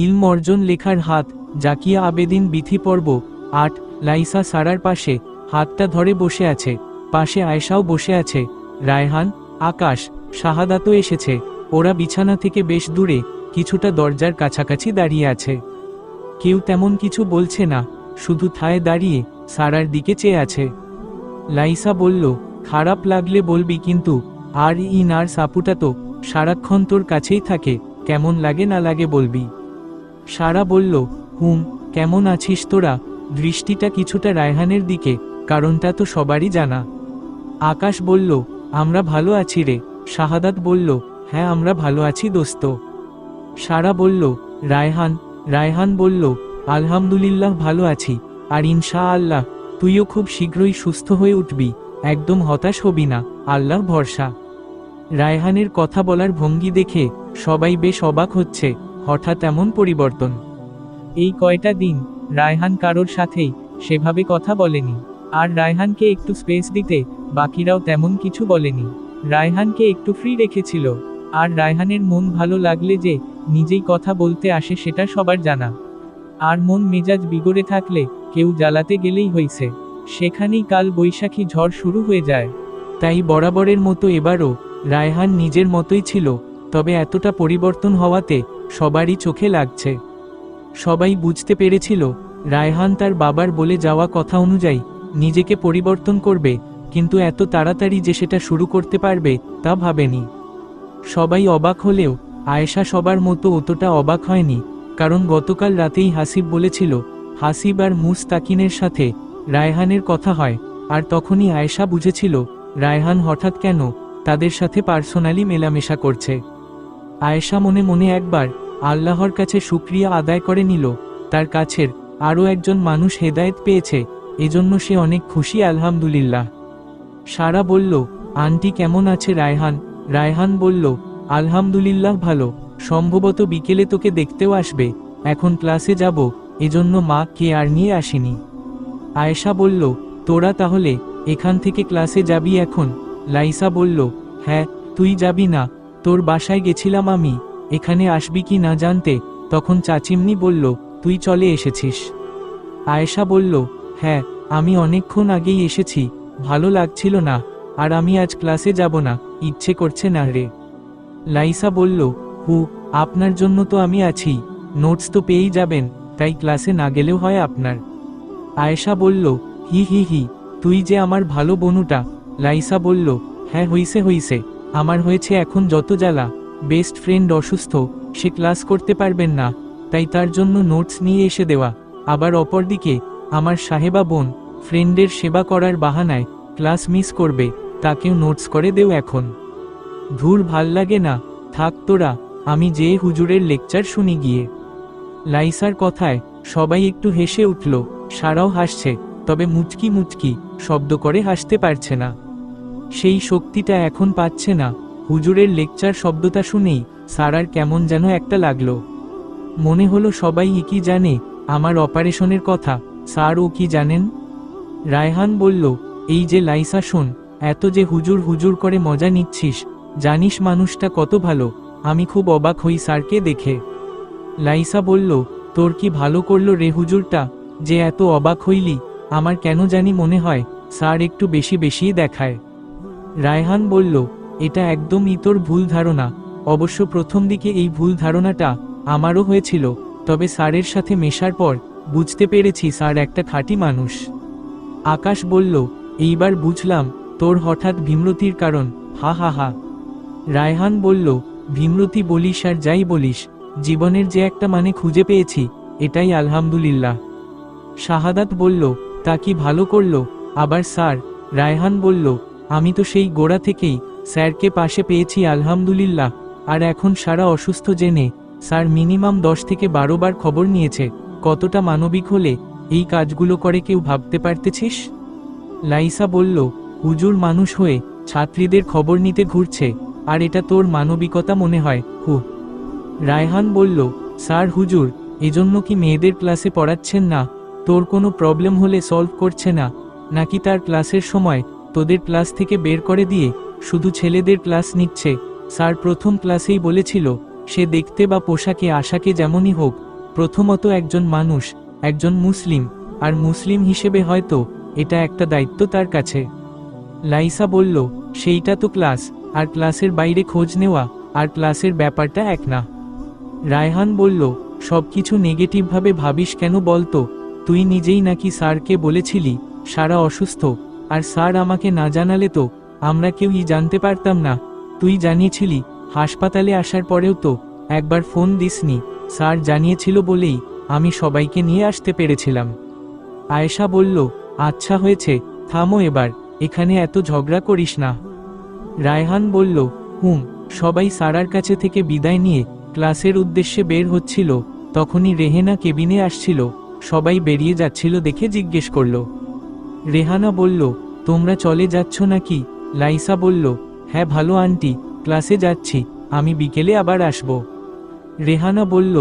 ইলম অর্জন লেখার হাত, জাকিয়া আবেদিন বিথি পর্ব 8। লাইসা সারার পাশে হাতটা ধরে বসে আছে, পাশে আয়েশাও বসে আছে। রায়হান, আকাশ, শাহাদাতও এসেছে। ওরা বিছানা থেকে বেশ দূরে, কিছুটা দরজার কাছাকাছি দাঁড়িয়ে আছে। কেউ তেমন কিছু বলছে না, শুধু থায়ে দাঁড়িয়ে সারার দিকে চেয়ে আছে। লাইসা বলল, খারাপ লাগলে বলবি কিন্তু, আর নার্স আপুটা তো সারাক্ষণ তোর কাছেই থাকে, কেমন লাগে না লাগে বলবি। সারা বলল, কেমন আছিস তোরা? দৃষ্টিটা কিছুটা রায়হানের দিকে, কারণটা তো সবারই জানা। আকাশ বলল, আমরা ভালো আছি রে। শাহাদাত বলল, হ্যাঁ আমরা ভালো আছি দোস্ত। সারা বলল, রায়হান বলল, আলহামদুলিল্লাহ ভালো আছি, আর ইনশাআল্লাহ তুইও খুব শীঘ্রই সুস্থ হয়ে উঠবি, একদম হতাশ হবি না, আল্লাহর ভরসা। রায়হানের কথা বলার ভঙ্গি দেখে সবাই বেশ অবাক হচ্ছে, হঠাৎ এমন পরিবর্তন। এই কয়টা দিন রায়হান কারোর সাথেই সেভাবে কথা বলেনি, আর রায়হানকে একটু স্পেস দিতে বাকিরাও তেমন কিছু বলেনি। রায়হানকে একটু ফ্রি রেখেছিল, আর রায়হানের মন ভালো লাগলে যে নিজেই কথা বলতে আসে সেটা সবার জানা। আর মন মেজাজ বিগড়ে থাকলে কেউ জ্বালাতে গেলেই হইছে, সেখানেই কাল বৈশাখী ঝড় শুরু হয়ে যায়। তাই বরাবরের মতো এবারও রায়হান নিজের মতোই ছিল, তবে এতটা পরিবর্তন হওয়াতে সবারই চোখে লাগছে। সবাই বুঝতে পেরেছিল রায়হান তার বাবার বলে যাওয়া কথা অনুযায়ী নিজেকে পরিবর্তন করবে, কিন্তু এত তাড়াতাড়ি যে সেটা শুরু করতে পারবে তা ভাবেনি। সবাই অবাক হলেও আয়েশা সবার মতো অতটা অবাক হয়নি, কারণ গতকাল রাতেই হাসিব বলেছিল হাসিব আর মুস্তাকিনের সাথে রায়হানের কথা হয়, আর তখনই আয়েশা বুঝেছিল রায়হান হঠাৎ কেন তাদের সাথে পার্সোনালি মেলামেশা করছে। আয়েশা মনে মনে একবার আল্লাহর কাছে শুকরিয়া আদায় করে নিল, তার কাছের আরও একজন মানুষ হেদায়েত পেয়েছে, এজন্য সে অনেক খুশি, আলহামদুলিল্লাহ। সারা বলল, আন্টি কেমন আছে রায়হান? রায়হান বলল, আলহামদুলিল্লাহ ভালো, সম্ভবত বিকেলে তোকে দেখতেও আসবে, এখন ক্লাসে যাব, এজন্য মা কে আর নিয়ে আসেনি। আয়েশা বলল, তোরা তাহলে এখান থেকে ক্লাসে যাবি এখন? লাইসা বলল, হ্যাঁ, তুই যাবি না? তোর বাসায় গেছিলাম আমি, এখানে আসবি কি না জানতে, তখন চাচিমনি বলল তুই চলে এসেছিস। আয়েশা বলল, হ্যাঁ, আমি অনেকক্ষণ আগেই এসেছি, ভালো লাগছিল না, আর আমি আজ ক্লাসে যাব না, ইচ্ছে করছে না রে। লাইসা বলল, আপনার জন্য তো আমি আছি, নোটস তো পেয়েই যাবেন, তাই ক্লাসে না গেলেও হয় আপনার। আয়েশা বলল, হি, তুই যে আমার ভালো বনুটা। লাইসা বলল, হ্যাঁ হইছে, আমার হয়েছে এখন যত জ্বালা, বেস্ট ফ্রেন্ড অসুস্থ, সে ক্লাস করতে পারবেন না, তাই তার জন্য নোটস নিয়ে এসে দেওয়া, আবার অপরদিকে আমার সাহেবা বোন ফ্রেন্ডের সেবা করার বাহানায় ক্লাস মিস করবে, তাকেও নোটস করে দেও এখন। ধুর, ভাল লাগে না, থাক তোরা, আমি যে হুজুরের লেকচার শুনি গিয়ে। লাইসার কথায় সবাই একটু হেসে উঠল, সারাও হাসছে, তবে মুচকি শব্দ করে হাসতে পারছে না। সেই শক্তিটা এখন পাচ্ছে না। হুজুরের লেকচার শব্দটা শুনেই সারার কেমন যেন একটা লাগলো। মনে হলো সবাই কি জানে আমার অপারেশনের কথা, স্যার ও কি জানেন? রায়হান বলল, এই যে লাইসা শোন, এত যে হুজুর করে মজা নিচ্ছিস, জানিস মানুষটা কত ভালো, আমি খুব অবাক হই স্যারকে দেখে। লাইসা বলল, তোর কি ভালো করলো রে হুজুরটা, যে এত অবাক হইলি? আমার কেন জানি মনে হয় স্যার একটু বেশি দেখায়। রায়হান বলল, এটা একদমই তোর ভুল ধারণা, অবশ্য প্রথম দিকে এই ভুল ধারণাটা আমারও হয়েছিল, তবে স্যারের সাথে মেশার পর বুঝতে পেরেছি স্যার একটা খাঁটি মানুষ। আকাশ বলল, এইবার বুঝলাম তোর হঠাৎ ভীমরতির কারণ, হা। রায়হান বলল, ভীমরতি বলিস আর যাই বলিস, জীবনের যে একটা মানে খুঁজে পেয়েছি, এটাই আলহামদুলিল্লাহ। শাহাদাত বলল, তা কি ভালো করলো আবার স্যার? রায়হান বলল, আমি তো সেই গোড়া থেকেই স্যারকে পাশে পেয়েছি আলহামদুলিল্লাহ, আর এখন সারা অসুস্থ জেনে স্যার মিনিমাম 10 থেকে 12 বার খবর নিয়েছে, কতটা মানবিক হলে এই কাজগুলো করে কেউ ভাবতে পারতেছিস? লাইসা বলল, হুজুর মানুষ হয়ে ছাত্রীদের খবর নিতে ঘুরছে, আর এটা তোর মানবিকতা মনে হয়? রায়হান বলল, স্যার হুজুর, এজন্য কি মেয়েদের ক্লাসে পড়াচ্ছেন না? তোর কোনো প্রবলেম হলে সলভ করছে না নাকি তার ক্লাসের সময় তোদের ক্লাস থেকে বের করে দিয়ে শুধু ছেলেদের ক্লাস নিচ্ছে? স্যার প্রথম ক্লাসেই বলেছিল সে দেখতে বা পোশাকে আশাকে যেমনই হোক, প্রথমত একজন মানুষ, একজন মুসলিম, আর মুসলিম হিসেবে হয়তো এটা একটা দায়িত্ব তার কাছে। লাইসা বলল, সেইটা তো ক্লাস, আর ক্লাসের বাইরে খোঁজ নেওয়া আর ক্লাসের ব্যাপারটা এক না। রায়হান বলল, সবকিছু নেগেটিভভাবে ভাবিস কেন বলতো? তুই নিজেই নাকি স্যারকে বলেছিলি সারা অসুস্থ, আর স্যার আমাকে না জানালে তো আমরা কেউই জানতে পারতাম না। তুই জানিয়েছিলি, হাসপাতালে আসার পরেও তো একবার ফোন দিসনি। স্যার জানিয়েছিল বলেই আমি সবাইকে নিয়ে আসতে পেরেছিলাম। আয়েশা বলল, আচ্ছা হয়েছে, থামো এবার, এখানে এত ঝগড়া করিস না। রায়হান বলল, সবাই সারার কাছে থেকে বিদায় নিয়ে ক্লাসের উদ্দেশ্যে বের হচ্ছিল, তখনই রেহেনা কেবিনে আসছিল। সবাই বেরিয়ে যাচ্ছিল দেখে জিজ্ঞেস করল। রেহানা বলল, তোমরা চলে যাচ্ছ নাকি? লাইসা বলল, হ্যাঁ ভালো আন্টি, ক্লাসে যাচ্ছি, আমি বিকেলে আবার আসব। রেহানা বলল,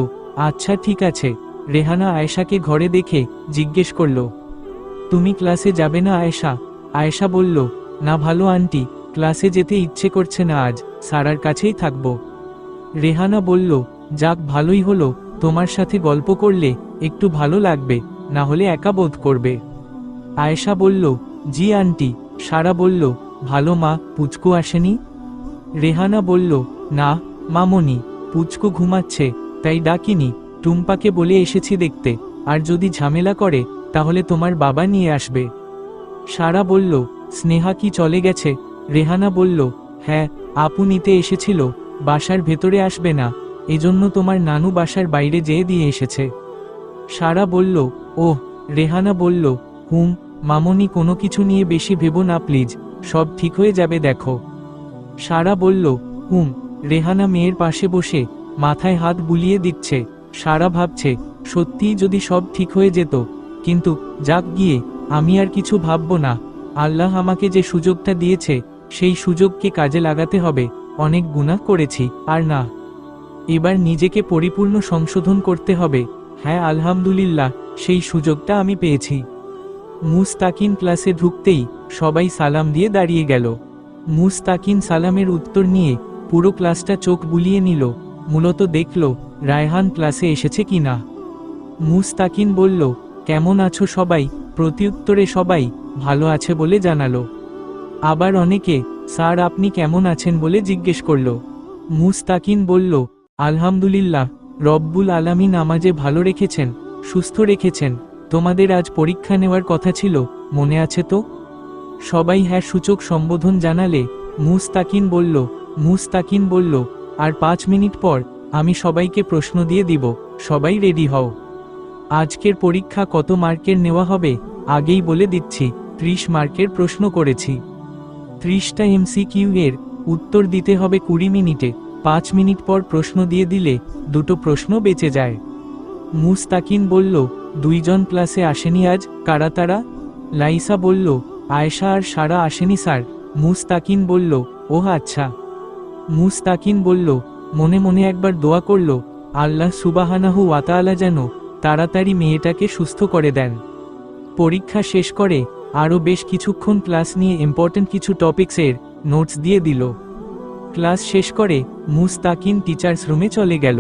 আচ্ছা ঠিক আছে। রেহানা আয়েশাকে ঘরে দেখে জিজ্ঞেস করল, তুমি ক্লাসে যাবে না আয়েশা? আয়েশা বলল, না ভালো আন্টি, ক্লাসে যেতে ইচ্ছে করছে না আজ, সারার কাছেই থাকব। রেহানা বলল, যাক ভালোই হলো, তোমার সাথে গল্প করলে একটু ভালো লাগবে, না হলে একা বোধ করবে। আয়েশা বলল, জি আন্টি। সারা বলল, ভালো মা, পুচকু আসেনি? রেহানা বলল, না মামনি, পুচকু ঘুমাচ্ছে, তাই ডাকিনি, টুম্পাকে বলে এসেছি দেখতে, আর যদি ঝামেলা করে তাহলে তোমার বাবা নিয়ে আসবে। সারা বলল, স্নেহা কি চলে গেছে? রেহানা বলল, হ্যাঁ, আপু নিতে এসেছিল, বাসার ভেতরে আসবে না, এজন্য তোমার নানু বাসার বাইরে যেয়ে দিয়ে এসেছে। সারা বলল, ওহ। রেহানা বলল, মামনি কোনো কিছু নিয়ে বেশি ভেবো না প্লিজ, সব ঠিক হয়ে যাবে দেখো। সারা বলল, রেহানা মেয়ের পাশে বসে মাথায় হাত বুলিয়ে দিচ্ছে। সারা ভাবছে, সত্যিই যদি সব ঠিক হয়ে যেত, কিন্তু যাক গিয়ে, আমি আর কিছু ভাববো না। আল্লাহ আমাকে যে সুযোগটা দিয়েছে সেই সুযোগকে কাজে লাগাতে হবে। অনেক গুনাহ করেছি, আর না, এবার নিজেকে পরিপূর্ণ সংশোধন করতে হবে। হ্যাঁ আলহামদুলিল্লাহ, সেই সুযোগটা আমি পেয়েছি। মুস্তাকিন ক্লাসে ঢুকতেই সবাই সালাম দিয়ে দাঁড়িয়ে গেল। মুস্তাকিন সালামের উত্তর নিয়ে পুরো ক্লাসটা চোখ বুলিয়ে নিল, মূলত দেখল রায়হান ক্লাসে এসেছে কিনা। মুস্তাকিন বলল, কেমন আছো সবাই? প্রত্যুত্তরে সবাই ভালো আছে বলে জানালো। আবার অনেকে স্যার আপনি কেমন আছেন বলে জিজ্ঞেস করল। মুস্তাকিন বলল, আলহামদুলিল্লাহ, রব্বুল আলামিন আমাকে ভালো রেখেছেন, সুস্থ রেখেছেন। তোমাদের আজ পরীক্ষা নেওয়ার কথা ছিল, মনে আছে তো? সবাই হ্যাঁ সূচক সম্বোধন জানালে মুস্তাকিন বলল, আর 5 মিনিট পর আমি সবাইকে প্রশ্ন দিয়ে দিব, সবাই রেডি হও। আজকের পরীক্ষা কত মার্কের নেওয়া হবে আগেই বলে দিচ্ছি, 30 মার্কের প্রশ্ন করেছি। 30টা MCQ এর উত্তর দিতে হবে 20 মিনিটে। 5 মিনিট পর প্রশ্ন দিয়ে দিলে 2টো প্রশ্ন বেঁচে যায়। মুস্তাকিন বলল, 2 জন ক্লাসে আসেনি আজ, কারা তারা? লাইসা বলল, আয়েশা আর সারা আসেনি স্যার। মুস্তাকিন বলল, ওহ আচ্ছা। মুস্তাকিন বলল, মনে মনে একবার দোয়া করল, আল্লাহ সুবহানাহু ওয়া তাআলা যেন তাড়াতাড়ি মেয়েটাকে সুস্থ করে দেন। পরীক্ষা শেষ করে আরও বেশ কিছুক্ষণ ক্লাস নিয়ে ইম্পর্টেন্ট কিছু টপিক্সের নোটস দিয়ে দিল। ক্লাস শেষ করে মুস্তাকিন টিচার্স রুমে চলে গেল।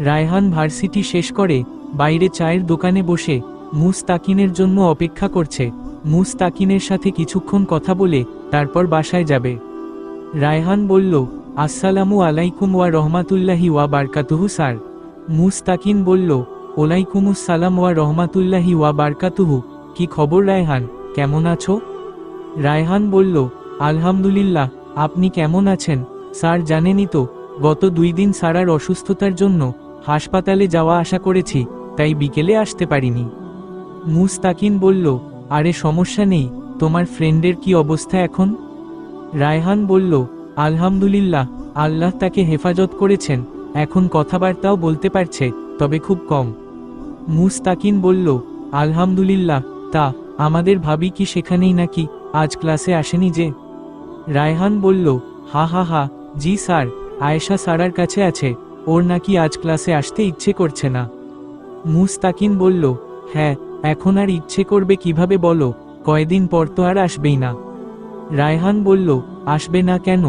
রায়হান ভার্সিটি শেষ করে বাইরে চায়ের দোকানে বসে মুস্তাকিনের জন্য অপেক্ষা করছে। মুস্তাকিনের সাথে কিছুক্ষণ কথা বলে তারপর বাসায় যাবে। রায়হান বলল, আসসালামু আলাইকুম ওয়া রহমাতুল্লাহি ওয়া বারকাতুহু স্যার। মুস্তাকিন বলল, ওয়ালাইকুমুসসালাম ওয়া রহমাতুল্লাহি ওয়া বারকাতুহু। কি খবর রায়হান, কেমন আছো? রায়হান বলল, আলহামদুলিল্লাহ, আপনি কেমন আছেন? স্যার জানেনই তো, গত 2 দিন সারার অসুস্থতার জন্য হাসপাতালে যাওয়া আসা করেছি, তাই বিকেলে আসতে পারিনি। মুস্তাকিন বলল, আরে সমস্যা নেই, তোমার ফ্রেন্ডের কি অবস্থা এখন? রায়হান বলল, আলহামদুলিল্লাহ, আল্লাহ তাকে হেফাজত করেছেন, এখন কথাবার্তাও বলতে পারছে, তবে খুব কম। মুস্তাকিন বলল, আলহামদুলিল্লাহ, তা আমাদের ভাবি কি সেখানেই নাকি, আজ ক্লাসে আসেনি যে? রায়হান বলল, হা, জি স্যার, আয়েশা সারার কাছে আছে, ওর নাকি আজ ক্লাসে আসতে ইচ্ছে করছে না। মুস্তাকিন বলল, হ্যাঁ, এখন আর ইচ্ছে করবে কিভাবে বলো, কয়দিন পর তো আর আসবেই না। রায়হান বলল, আসবে না কেন?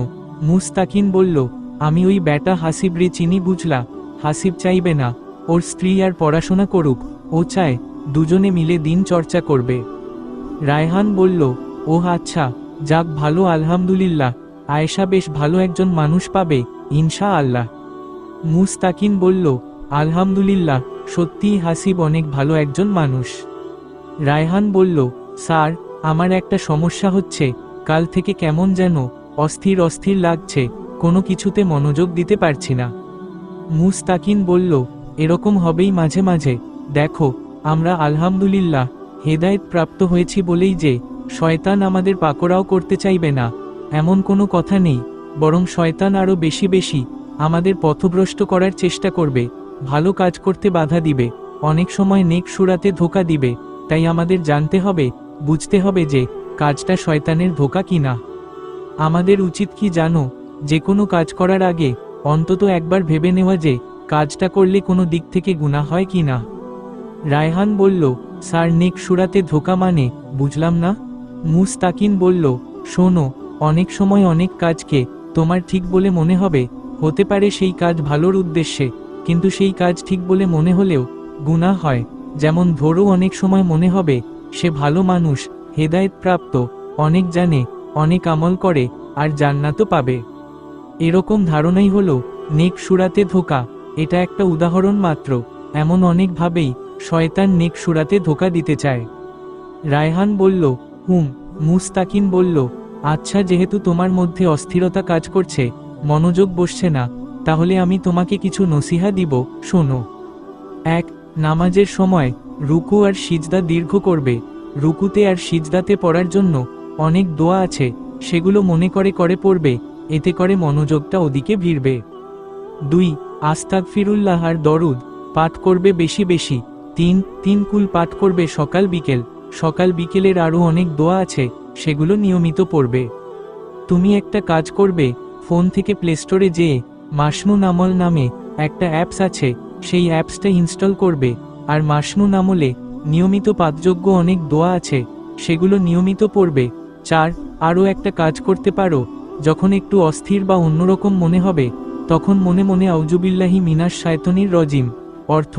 মুস্তাকিন বলল, আমি ওই ব্যাটা হাসিব রে চিনি বুঝলা। হাসিব চাইবে না ওর স্ত্রী আর পড়াশোনা করুক, ও চায় দুজনে মিলে দিন চর্চা করবে। রায়হান বলল, ওহ আচ্ছা, যাক ভালো, আলহামদুলিল্লাহ, আয়েশা বেশ ভালো একজন মানুষ পাবে ইনশা আল্লাহ। মুস্তাকিন বলল, আলহামদুলিল্লাহ, সত্যিই হাসিব অনেক ভালো একজন মানুষ। রায়হান বলল, স্যার, আমার একটা সমস্যা হচ্ছে, কাল থেকে কেমন যেন অস্থির অস্থির লাগছে, কোনো কিছুতে মনোযোগ দিতে পারছি না। মুস্তাকিন বলল, এরকম হবেই মাঝে মাঝে, দেখো আমরা আলহামদুলিল্লাহ হেদায়েত প্রাপ্ত হয়েছি বলেই যে শয়তান আমাদের পাকড়াও করতে চাইবে না এমন কোনো কথা নেই, বরং শয়তান আরও বেশি বেশি আমাদের পথভ্রষ্ট করার চেষ্টা করবে, ভালো কাজ করতে বাধা দিবে, অনেক সময় নেক সুরাতে ধোঁকা দিবে। তাই আমাদের জানতে হবে, বুঝতে হবে যে কাজটা শয়তানের ধোঁকা কিনা। আমাদের উচিত কি জানো, যে কোনো কাজ করার আগে অন্তত একবার ভেবে নেওয়া যে কাজটা করলে কোনো দিক থেকে গুনাহ হয় কি না। রায়হান বলল, স্যার, নেক সুরাতে ধোঁকা মানে বুঝলাম না। মুস্তাকিন বলল, শোনো, অনেক সময় অনেক কাজকে তোমার ঠিক বলে মনে হবে, হতে পারে সেই কাজ ভালোর উদ্দেশ্যে, কিন্তু সেই কাজ ঠিক বলে মনে হলেও গুনাহ হয়। যেমন ধরো, অনেক সময় মনে হবে সে ভালো মানুষ, হেদায়েত প্রাপ্ত, অনেক জানে, অনেক আমল করে, আর জান্নাতও পাবে। এরকম ধারণাই হলো নেক সুরাতে ধোঁকা। এটা একটা উদাহরণ মাত্র, এমন অনেকভাবেই শয়তান নেক সুরাতে ধোঁকা দিতে চায়। রায়হান বলল, মুস্তাকিন বলল, আচ্ছা, যেহেতু তোমার মধ্যে অস্থিরতা কাজ করছে, মনোযোগ বসছে না, তাহলে আমি তোমাকে কিছু নসিহা দিব, শোনো। 1. নামাজের সময় রুকু আর সিজদা দীর্ঘ করবে। রুকুতে আর সিজদাতে পড়ার জন্য অনেক দোয়া আছে, সেগুলো মনে করে করে পড়বে, এতে করে মনোযোগটা ওদিকে ভিড়বে। 2. আস্তাগফিরুল্লাহ আর দরুদ পাঠ করবে বেশি বেশি। 3 কুল পাঠ করবে সকাল বিকেল। সকাল বিকেলের আরও অনেক দোয়া আছে, সেগুলো নিয়মিত পড়বে। তুমি একটা কাজ করবে, ফোন থেকে প্লে স্টোরে যেয়ে মাসনুন আমল নামে একটা অ্যাপস আছে, সেই অ্যাপসটা ইনস্টল করবে, আর মাসনুন আমলে নিয়মিত পাঠযোগ্য অনেক দোয়া আছে, সেগুলো নিয়মিত পড়বে। 4. আরও একটা কাজ করতে পারো, যখন একটু অস্থির বা অন্যরকম মনে হবে, তখন মনে মনে আউজুবিল্লাহি মিনাশ শায়তানির রজিম, অর্থ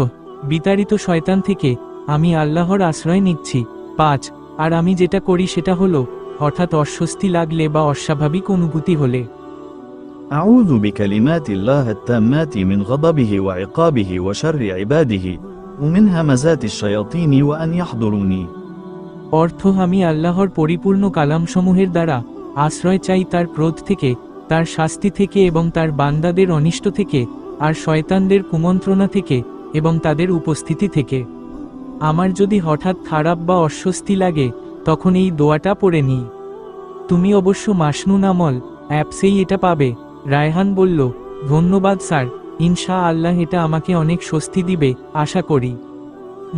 বিতাড়িত শয়তান থেকে আমি আল্লাহর আশ্রয় নিচ্ছি। 5. আর আমি যেটা করি সেটা হলো, হঠাৎ অস্বস্তি লাগলে বা অস্বাভাবিক অনুভূতি হলে أعوذ بكلمات الله التامات من غضبه وعقابه وشر عباده ومن همزات الشياطين وأن يحضروني। অর্থ, আমি আল্লাহর পরিপূর্ণ কালামসমূহের দ্বারা আশ্রয় চাই তার ক্রোধ থেকে, তার শাস্তি থেকে এবং তার বান্দাদের অনিষ্ট থেকে, আর শয়তানদের কুমন্ত্রণা থেকে এবং তাদের উপস্থিতি থেকে। আমার যদি হঠাৎ খারাপ বা অস্বস্তি লাগে, তখন এই দোয়াটা পড়ে নিই। তুমি অবশ্য মাসনুন আমল অ্যাপসেই এটা পাবে। রায়হান বলল, ধন্যবাদ স্যার, ইনশা আল্লাহ এটা আমাকে অনেক স্বস্তি দিবে আশা করি।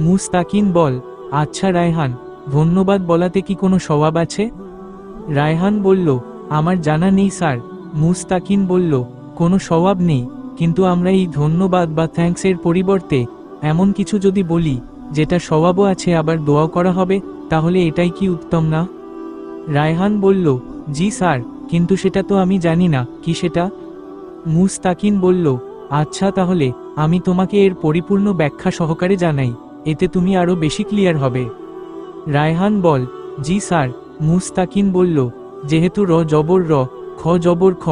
মুস্তাকিন বল, আচ্ছা রায়হান, ধন্যবাদ বলাতে কি কোনো সওয়াব আছে? রায়হান বলল, আমার জানা নেই স্যার। মুস্তাকিন বলল, কোনো সওয়াব নেই, কিন্তু আমরা এই ধন্যবাদ বা থ্যাঙ্কসের পরিবর্তে এমন কিছু যদি বলি যেটা সওয়াবও আছে আবার দোয়াও করা হবে, তাহলে এটাই কি উত্তম না? রায়হান বলল, জি স্যার, কিন্তু সেটা তো আমি জানি না, কি সেটা? মুস্তাকিন বলল, আচ্ছা, তাহলে আমি তোমাকে এর পরিপূর্ণ ব্যাখ্যা সহকারে জানাই, এতে তুমি আরও বেশি ক্লিয়ার হবে। রায়হান বল, জি স্যার। মুস্তাকিন বলল, যেহেতু র জবর র, খ জবর খ,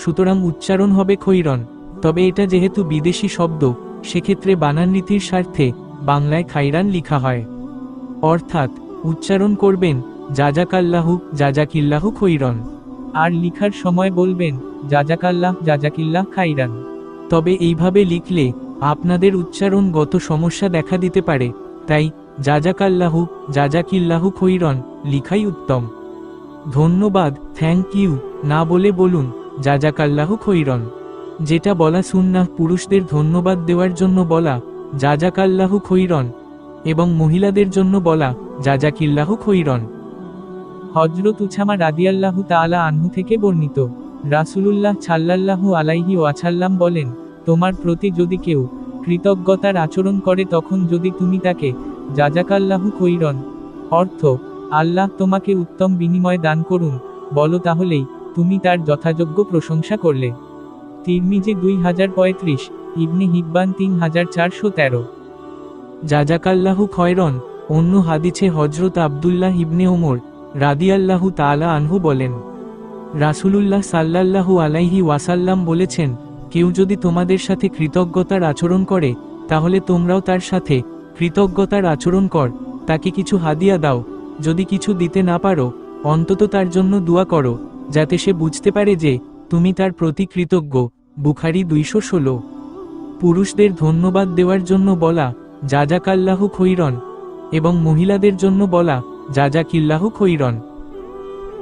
সুতরাং উচ্চারণ হবে খৈরন, তবে এটা যেহেতু বিদেশি শব্দ, সেক্ষেত্রে বানান রীতির স্বার্থে বাংলায় খাইরান লিখা হয়। অর্থাৎ উচ্চারণ করবেন জাজাকাল্লাহু জাজাকিল্লাহু খৈরন, আর লিখার সময় বলবেন জাজাকাল্লাহ জাজাকিল্লাহ খাইরান। তবে এইভাবে লিখলে আপনাদের উচ্চারণগত সমস্যা দেখা দিতে পারে, তাই জাজাকাল্লাহু জাজাকিল্লাহু খৈরন লিখাই উত্তম। ধন্যবাদ, থ্যাংক ইউ না বলে বলুন জাজাকাল্লাহু খৈরন। যেটা বলা সুন্নাহ, পুরুষদের ধন্যবাদ দেওয়ার জন্য বলা জাজাকাল্লাহু খৈরন, এবং মহিলাদের জন্য বলা জাজাকিল্লাহু খৈরন। হযরত উছামা রাদিয়াল্লাহু তাআলা আনহু থেকে বর্ণিত, রাসূলুল্লাহ সাল্লাল্লাহু আলাইহি ওয়াসাল্লাম বলেন, তোমার প্রতি যদি কেউ কৃতজ্ঞতার আচরণ করে, তখন যদি তুমি তাকে জাজাকাল্লাহু খৈরন, অর্থ আল্লাহ তোমাকে উত্তম বিনিময় দান করুন, বলো, তাহলেই তুমি তার যথাযোগ্য প্রশংসা করলে। তিরমিজি 2035, ইবনে হিব্বান 3413। জাজাকাল্লাহু খয়রন। অন্য হাদিসে হযরত আব্দুল্লাহ ইবনে ওমর রাদিয়াল্লাহু তাআলা আনহু বলেন, রাসূলুল্লাহ সাল্লাল্লাহু আলাইহি ওয়াসাল্লাম বলেছেন, কেউ যদি তোমাদের সাথে কৃতজ্ঞতার আচরণ করে, তাহলে তোমরাও তার সাথে কৃতজ্ঞতার আচরণ কর। তাকে কিছু হাদিয়া দাও, যদি কিছু দিতে না পারো, অন্তত তার জন্য দোয়া করো, যাতে সে বুঝতে পারে যে তুমি তার প্রতি কৃতজ্ঞ। বুখারী 216। পুরুষদের ধন্যবাদ দেওয়ার জন্য বলা, জাজাকাল্লাহু খৈরন, এবং মহিলাদের জন্য বলা, জাজাকিল্লাহু খৈরন।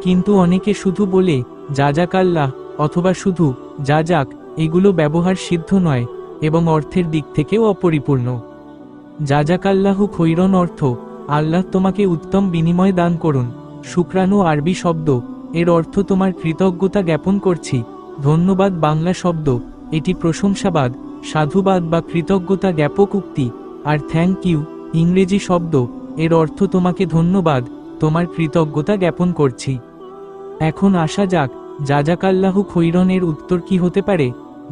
কিন্তু অনেকে শুধু বলে জাজাকাল্লাহ অথবা শুধু জাজাক, এগুলো ব্যবহার সিদ্ধ নয় এবং অর্থের দিক থেকেও অপরিপূর্ণ। জাজাকাল্লাহু খৈরন অর্থ, আল্লাহ তোমাকে উত্তম বিনিময় দান করুন। শুকরানু আরবি শব্দ, এর অর্থ তোমার কৃতজ্ঞতা জ্ঞাপন করছি। ধন্যবাদ বাংলা শব্দ, এটি প্রশংসাবাদ, সাধুবাদ বা কৃতজ্ঞতা জ্ঞাপক উক্তি। আর থ্যাংক ইউ ইংরেজি শব্দ, এর অর্থ তোমাকে ধন্যবাদ, তোমার কৃতজ্ঞতা জ্ঞাপন করছি। এখন আসা যাক, জাজাকাল্লাহু খৈরন এর উত্তর কি হতে পারে।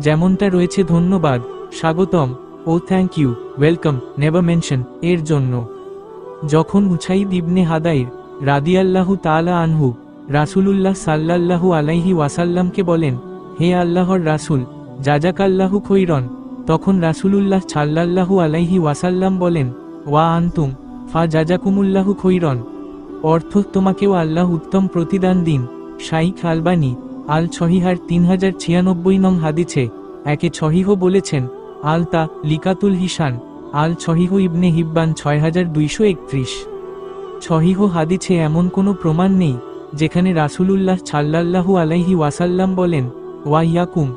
যেমনটা রয়েছে ধন্যবাদ, স্বাগতম ও thank you, welcome, never mention এর জন্য। যখন উছাইদ ইবনে হাদাইর রাদিয়াল্লাহু তাআলা আনহু রাসূলুল্লাহ সাল্লাল্লাহু আলাইহি ওয়াসাল্লামকে বলেন, হে আল্লাহর রাসূল, জাজাকাল্লাহু খৈরন, তখন রাসূলুল্লাহ সাল্লাল্লাহু আলাইহি ওয়াসাল্লাম বলেন, ওয়া আনতুম ফা জাজাকুমুল্লাহু খৈরন, অর্থ তোমাকেও আল্লাহ উত্তম প্রতিদান দিন। শাইখ আলবানী আল সহিহার 3096 নং হাদিসে একে সহিহ বলেছেন, আলতা লিকাতুল হিসান আল সহিহ ইবনে হিব্বান 6231। সহিহ হাদিসে এমন কোনো প্রমাণ নেই যেখানে রাসূলুল্লাহ সাল্লাল্লাহু আলাইহি ওয়াসাল্লাম বলেন, ওয়া ইয়াকুম,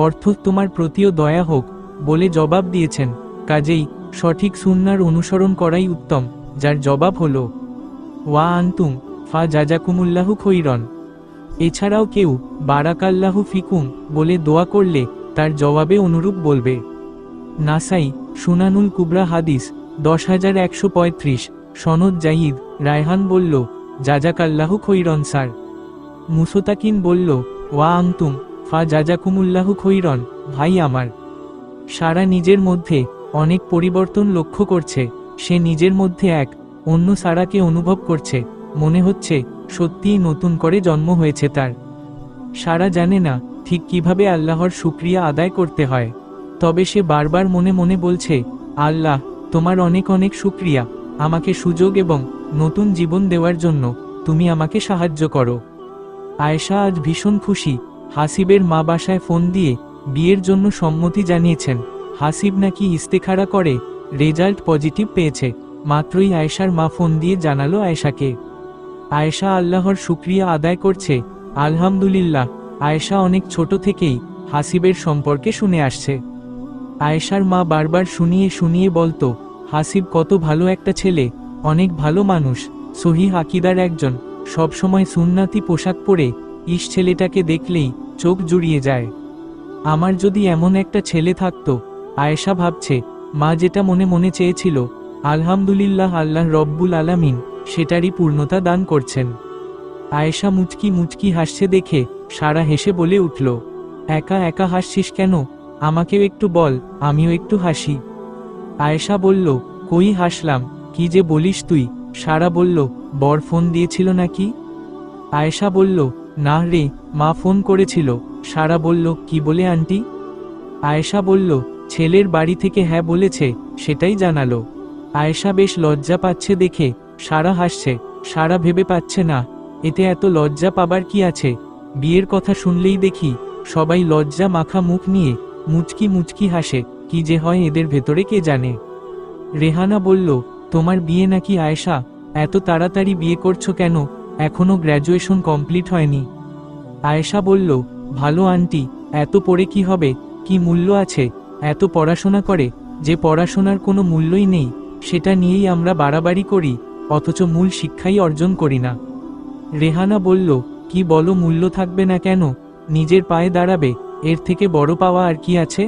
অর্থ তোমার প্রতিও দয়া হোক, বলে জবাব দিয়েছেন। কাজেই সঠিক সুন্নাহর অনুসরণ করাই উত্তম, যার জবাব হলো ওয়া আনতুম ফা জাজাকুমুল্লাহু খৈরন। এছাড়াও কেউ বারাকাল্লাহু ফিকুম বলে দোয়া করলে তার জবাবে অনুরূপ বলবে। নাসাই সুনানুল কুবরা হাদিস 10135, সনদ জাইদ। রায়হান বলল, জাজাকাল্লাহু খৈরন স্যার। মুসতাকিন বলল, ওয়া আনতুম ফা জাজাকুমুল্লাহু খৈরন। ভাই আমার, সারা নিজের মধ্যে অনেক পরিবর্তন লক্ষ্য করছে। সে নিজের মধ্যে এক অন্য সারাকে অনুভব করছে, মনে হচ্ছে সত্যিই নতুন করে জন্ম হয়েছে তার। সারা জানে না ঠিক কিভাবে আল্লাহর শুকরিয়া আদায় করতে হয়, তবে সে বারবার মনে মনে বলছে, আল্লাহ তোমার অনেক অনেক শুকরিয়া, আমাকে সুযোগ এবং নতুন জীবন দেওয়ার জন্য তুমি আমাকে সাহায্য করো। আয়েশা আজ ভীষণ খুশি। হাসিবের মা বাসায় ফোন দিয়ে বিয়ের জন্য সম্মতি জানিয়েছেন। হাসিব নাকি ইস্তেখারা করে রেজাল্ট পজিটিভ পেয়েছে। মাত্রই আয়েশার মা ফোন দিয়ে জানালো আয়েশাকে। আয়েশা আল্লাহর শুকরিয়া আদায় করছে। আলহামদুলিল্লাহ। আয়েশা অনেক ছোট থেকেই হাসিবের সম্পর্কে শুনে আসছে। আয়েশার মা বারবার শুনিয়ে শুনিয়ে বলতো, হাসিব কত ভালো একটা ছেলে, অনেক ভালো মানুষ, সহিহ আকীদার একজন, সবসময় সুন্নাতি পোশাক পরে, ছেলেটাকে দেখলেই চোখ জুড়িয়ে যায়। আমার যদি এমন একটা ছেলে থাকতো। আয়েশা ভাবছে, মা যেটা মনে মনে চেয়েছিল, আলহামদুলিল্লাহ আল্লাহ রব্বুল আলামিন সেটারই পূর্ণতা দান করছেন। আয়েশা মুচকি মুচকি হাসছে দেখে সারা হেসে বলে উঠল, একা একা হাসছিস কেন? আমাকেও একটু বল, আমিও একটু হাসি। আয়েশা বলল, কই হাসলাম, কি যে বলিস তুই? সারা বলল, বর ফোন দিয়েছিল নাকি? আয়েশা বলল, না রে, মা ফোন করেছিল। সারা বলল, কি বলে আন্টি? আয়েশা বলল, ছেলের বাড়ি থেকে হ্যাঁ বলেছে, সেটাই জানালো। আয়েশা বেশ লজ্জা পাচ্ছে দেখে সারা হাসছে। সারা ভেবে পাচ্ছে না, এতে এত লজ্জা পাবার কি আছে? বিয়ের কথা শুনলেই দেখি সবাই লজ্জা মাখা মুখ নিয়ে মুচকি মুচকি হাসে, কি যে হয় এদের ভেতরে কে জানে। রেহানা বলল, তোমার বিয়ে নাকি আয়েশা? এত তাড়াতাড়ি বিয়ে করছো কেন? এখনো গ্র্যাজুয়েশন কমপ্লিট হয়নি। আয়েশা বলল, ভালো আন্টি, এত পড়ে কি হবে, কি মূল্য আছে? এত পড়াশোনা করে যে পড়াশোনার কোনো মূল্যই নেই, সেটা নিয়েই আমরা বাড়াবাড়ি করি, অথচ মূল শিক্ষাই অর্জন করি না। রেহানা বলল, কি বলো, মূল্য থাকবে না কেন? নিজের পায়ে দাঁড়াবে, এর থেকে বড় পাওয়া আর কি আছে?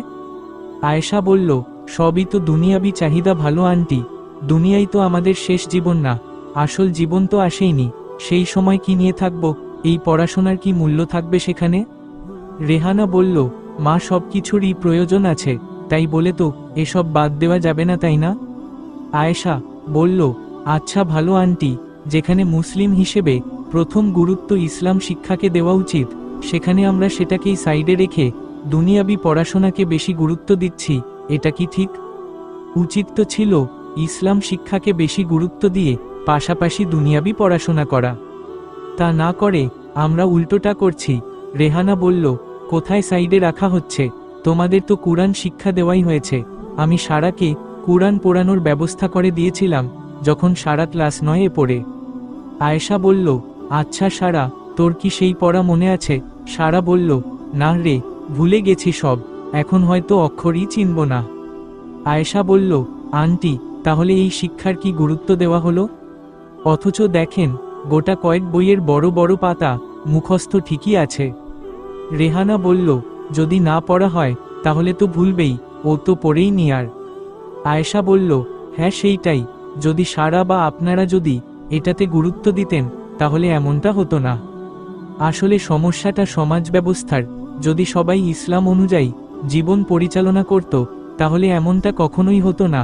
আয়েশা বলল, সবই তো দুনিয়াবি চাহিদা ভালো আন্টি, দুনিয়াই তো আমাদের শেষ জীবন না, আসল জীবন তো আসেইনি, সেই সময় কি নিয়ে থাকব? এই পড়াশোনার কি মূল্য থাকবে সেখানে? রেহানা বলল, মা সব কিছুরই প্রয়োজন আছে, তাই বলে তো এসব বাদ দেওয়া যাবে না, তাই না? আয়েশা বলল, আচ্ছা ভালো আন্টি, যেখানে মুসলিম হিসেবে প্রথম গুরুত্ব ইসলাম শিক্ষাকে দেওয়া উচিত, সেখানে আমরা সেটাকেই সাইডে রেখে দুনিয়াবি পড়াশোনাকে বেশি গুরুত্ব দিচ্ছি, এটা কি ঠিক? উচিত তো ছিল ইসলাম শিক্ষাকে বেশি গুরুত্ব দিয়ে পাশাপাশি দুনিয়াবি পড়াশোনা করা। তা না করে আমরা উল্টোটা করছি। রেহানা বলল, কোথায় সাইডে রাখা হচ্ছে? তোমাদের তো কুরআন শিক্ষা দেওয়াই হয়েছে। আমি সারাকে কুরআন পড়ানোর ব্যবস্থা করে দিয়েছিলাম যখন সারা ক্লাস 9-এ পড়ে। আয়েশা বলল, আচ্ছা সারা, তোর কি সেই পড়া মনে আছে? সারা বলল, না রে, ভুলে গেছি সব, এখন হয়তো অক্ষরই চিনব না। আয়েশা বলল, আন্টি, তাহলে এই শিক্ষার কি গুরুত্ব দেওয়া হলো? অথচ দেখেন, গোটা কয়েক বইয়ের বড় বড় পাতা মুখস্থ ঠিকই আছে। রেহানা বলল, যদি না পড়া হয় তাহলে তো ভুলবেই, ও তো পড়েই নি আর। আয়েশা বলল, হ্যাঁ সেইটাই, যদি সারা বা আপনারা যদি এটাতে গুরুত্ব দিতেন তাহলে এমনটা হতো না। আসলে সমস্যাটা সমাজ ব্যবস্থার। যদি সবাই ইসলাম অনুযায়ী জীবন পরিচালনা করত তাহলে এমনটা কখনোই হতো না।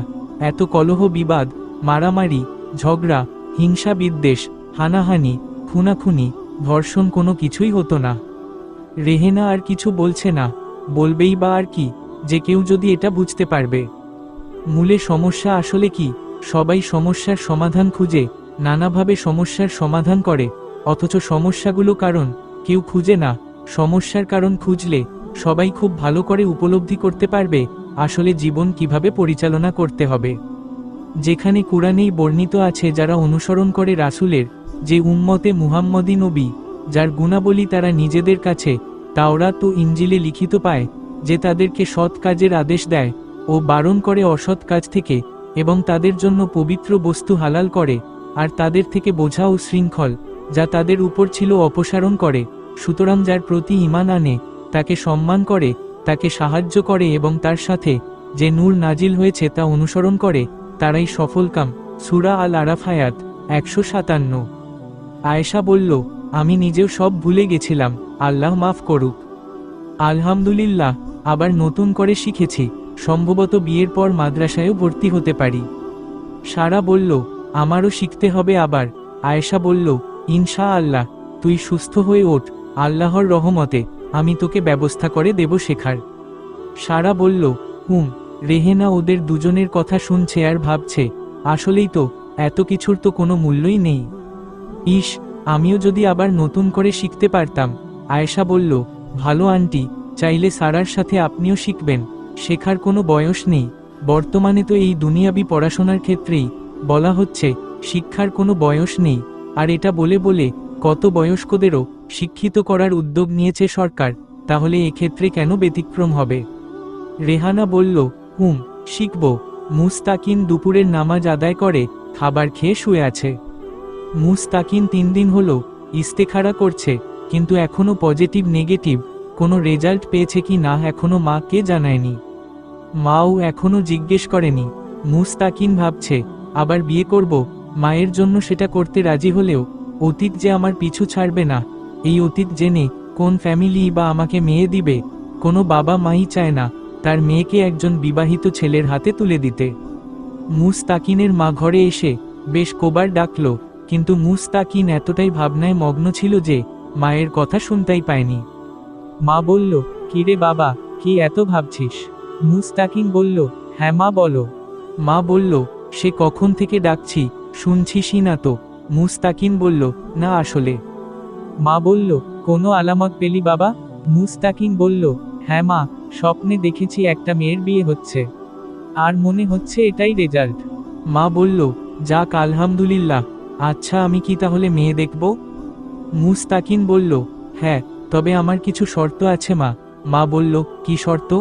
এত কলহ বিবাদ, মারামারি, ঝগড়া, হিংসা বিদ্বেষ, হানাহানি, খুনাখুনি, ধর্ষণ কোনো কিছুই হতো না। রেহেনা আর কিছু বলছে না, বলবেই বা আর কি, যে কেউ যদি এটা বুঝতে পারবে। মূলে সমস্যা আসলে কি? সবাই সমস্যার সমাধান খুঁজে, নানাভাবে সমস্যার সমাধান করে, অথচ সমস্যাগুলো কারণ কেউ খুঁজে না। সমস্যার কারণ খুঁজলে সবাই খুব ভালো করে উপলব্ধি করতে পারবে আসলে জীবন কিভাবে পরিচালনা করতে হবে। যেখানে কুরআনেই বর্ণিত আছে যারা অনুসরণ করে রাসূলের, যে উম্মতে মুহাম্মদী নবী, যার গুণাবলী তারা নিজেদের কাছে তাওরাত ও ইনজিলে লিখিত পায়, যে তাদেরকে সৎ কাজের আদেশ দেয় ও বারণ করে অসৎ কাজ থেকে, এবং তাদের জন্য পবিত্র বস্তু হালাল করে, আর তাদের থেকে বোঝা ও শৃঙ্খল যা তাদের উপর ছিল অপসারণ করে। সুতরাং যার প্রতি ঈমান আনে, তাকে সম্মান করে, তাকে সাহায্য করে এবং তার সাথে যে নূর নাজিল হয়েছে তা অনুসরণ করে, তারাই সফলকাম। সূরা আল আরাফ আয়াত 157। আয়েশা বলল, আমি নিজেও সব ভুলে গেছিলাম, আল্লাহ মাফ করুক। আলহামদুলিল্লাহ, আবার নতুন করে শিখেছি, সম্ভবত বিয়ের পর মাদ্রাসায়ও ভর্তি হতে পারি। সারা বলল, আমারও শিখতে হবে আবার। আয়েশা বলল, ইনশা আল্লাহ, তুই সুস্থ হয়ে ওঠ, আল্লাহর রহমতে আমি তোকে ব্যবস্থা করে দেব শেখার। সারা বলল, রেহেনা ওদের দুজনের কথা শুনছে আর ভাবছে, আসলেই তো, এত কিছুর তো কোনো মূল্যই নেই। ইস, আমিও যদি আবার নতুন করে শিখতে পারতাম। আয়েশা বলল, ভালো আন্টি, চাইলে সারার সাথে আপনিও শিখবেন, শেখার কোনো বয়স নেই। বর্তমানে তো এই দুনিয়াবি পড়াশোনার ক্ষেত্রেই বলা হচ্ছে শিক্ষার কোনো বয়স নেই, আর এটা বলে বলে কত বয়স্কদেরও শিক্ষিত করার উদ্যোগ নিয়েছে সরকার, তাহলে এক্ষেত্রে কেন ব্যতিক্রম হবে? রেহানা বলল, শিখব। মুস্তাকিন দুপুরের নামাজ আদায় করে খাবার খেয়ে শুয়ে আছে। মুস্তাকিন 3 দিন হলো ইস্তেখারা করছে, কিন্তু এখনো পজিটিভ নেগেটিভ কোনো রেজাল্ট পেয়েছে কি না এখনো মাকে জানায়নি। মাও এখনো জিজ্ঞেস করেনি। মুস্তাকিন ভাবছে আবার বিয়ে করব, মায়ের জন্য সেটা করতে রাজি হলেও অতীত যে আমার পিছু ছাড়বে না, এই অতীত জেনে কোন ফ্যামিলি বা আমাকে মেয়ে দিবে? কোনো বাবা মাই চায় না তার মেয়েকে একজন বিবাহিত ছেলের হাতে তুলে দিতে। মুস্তাকিনের মা ঘরে এসে বেশ কবার ডাকল, কিন্তু মুস্তাকিন এতটাই ভাবনায় মগ্ন ছিল যে মায়ের কথা শুনতেই পায়নি। মা বলল, কিরে বাবা, কি এত ভাবছিস? মুস্তাকিন বলল, হ্যাঁ মা বলো। মা বলল, সে কখন থেকে ডাকছি, শুনছিসই না তো? মুস্তাকিন বলল, না আসলে। মা বলল, কোনো আলামত পেলি বাবা? মুস্তাকিন বলল, হ্যাঁ মা, স্বপ্নে দেখেছি একটা মেয়ের বিয়ে হচ্ছে, আর মনে হচ্ছে এটাই রেজাল্ট। মা বলল, যাক আলহামদুলিল্লাহ, আচ্ছা আমি কি তাহলে মেয়ে দেখব? মুস্তাকিন বলল, হ্যাঁ, তবে আমার কিছু শর্ত আছে মা। মা বলল, কি শর্ত?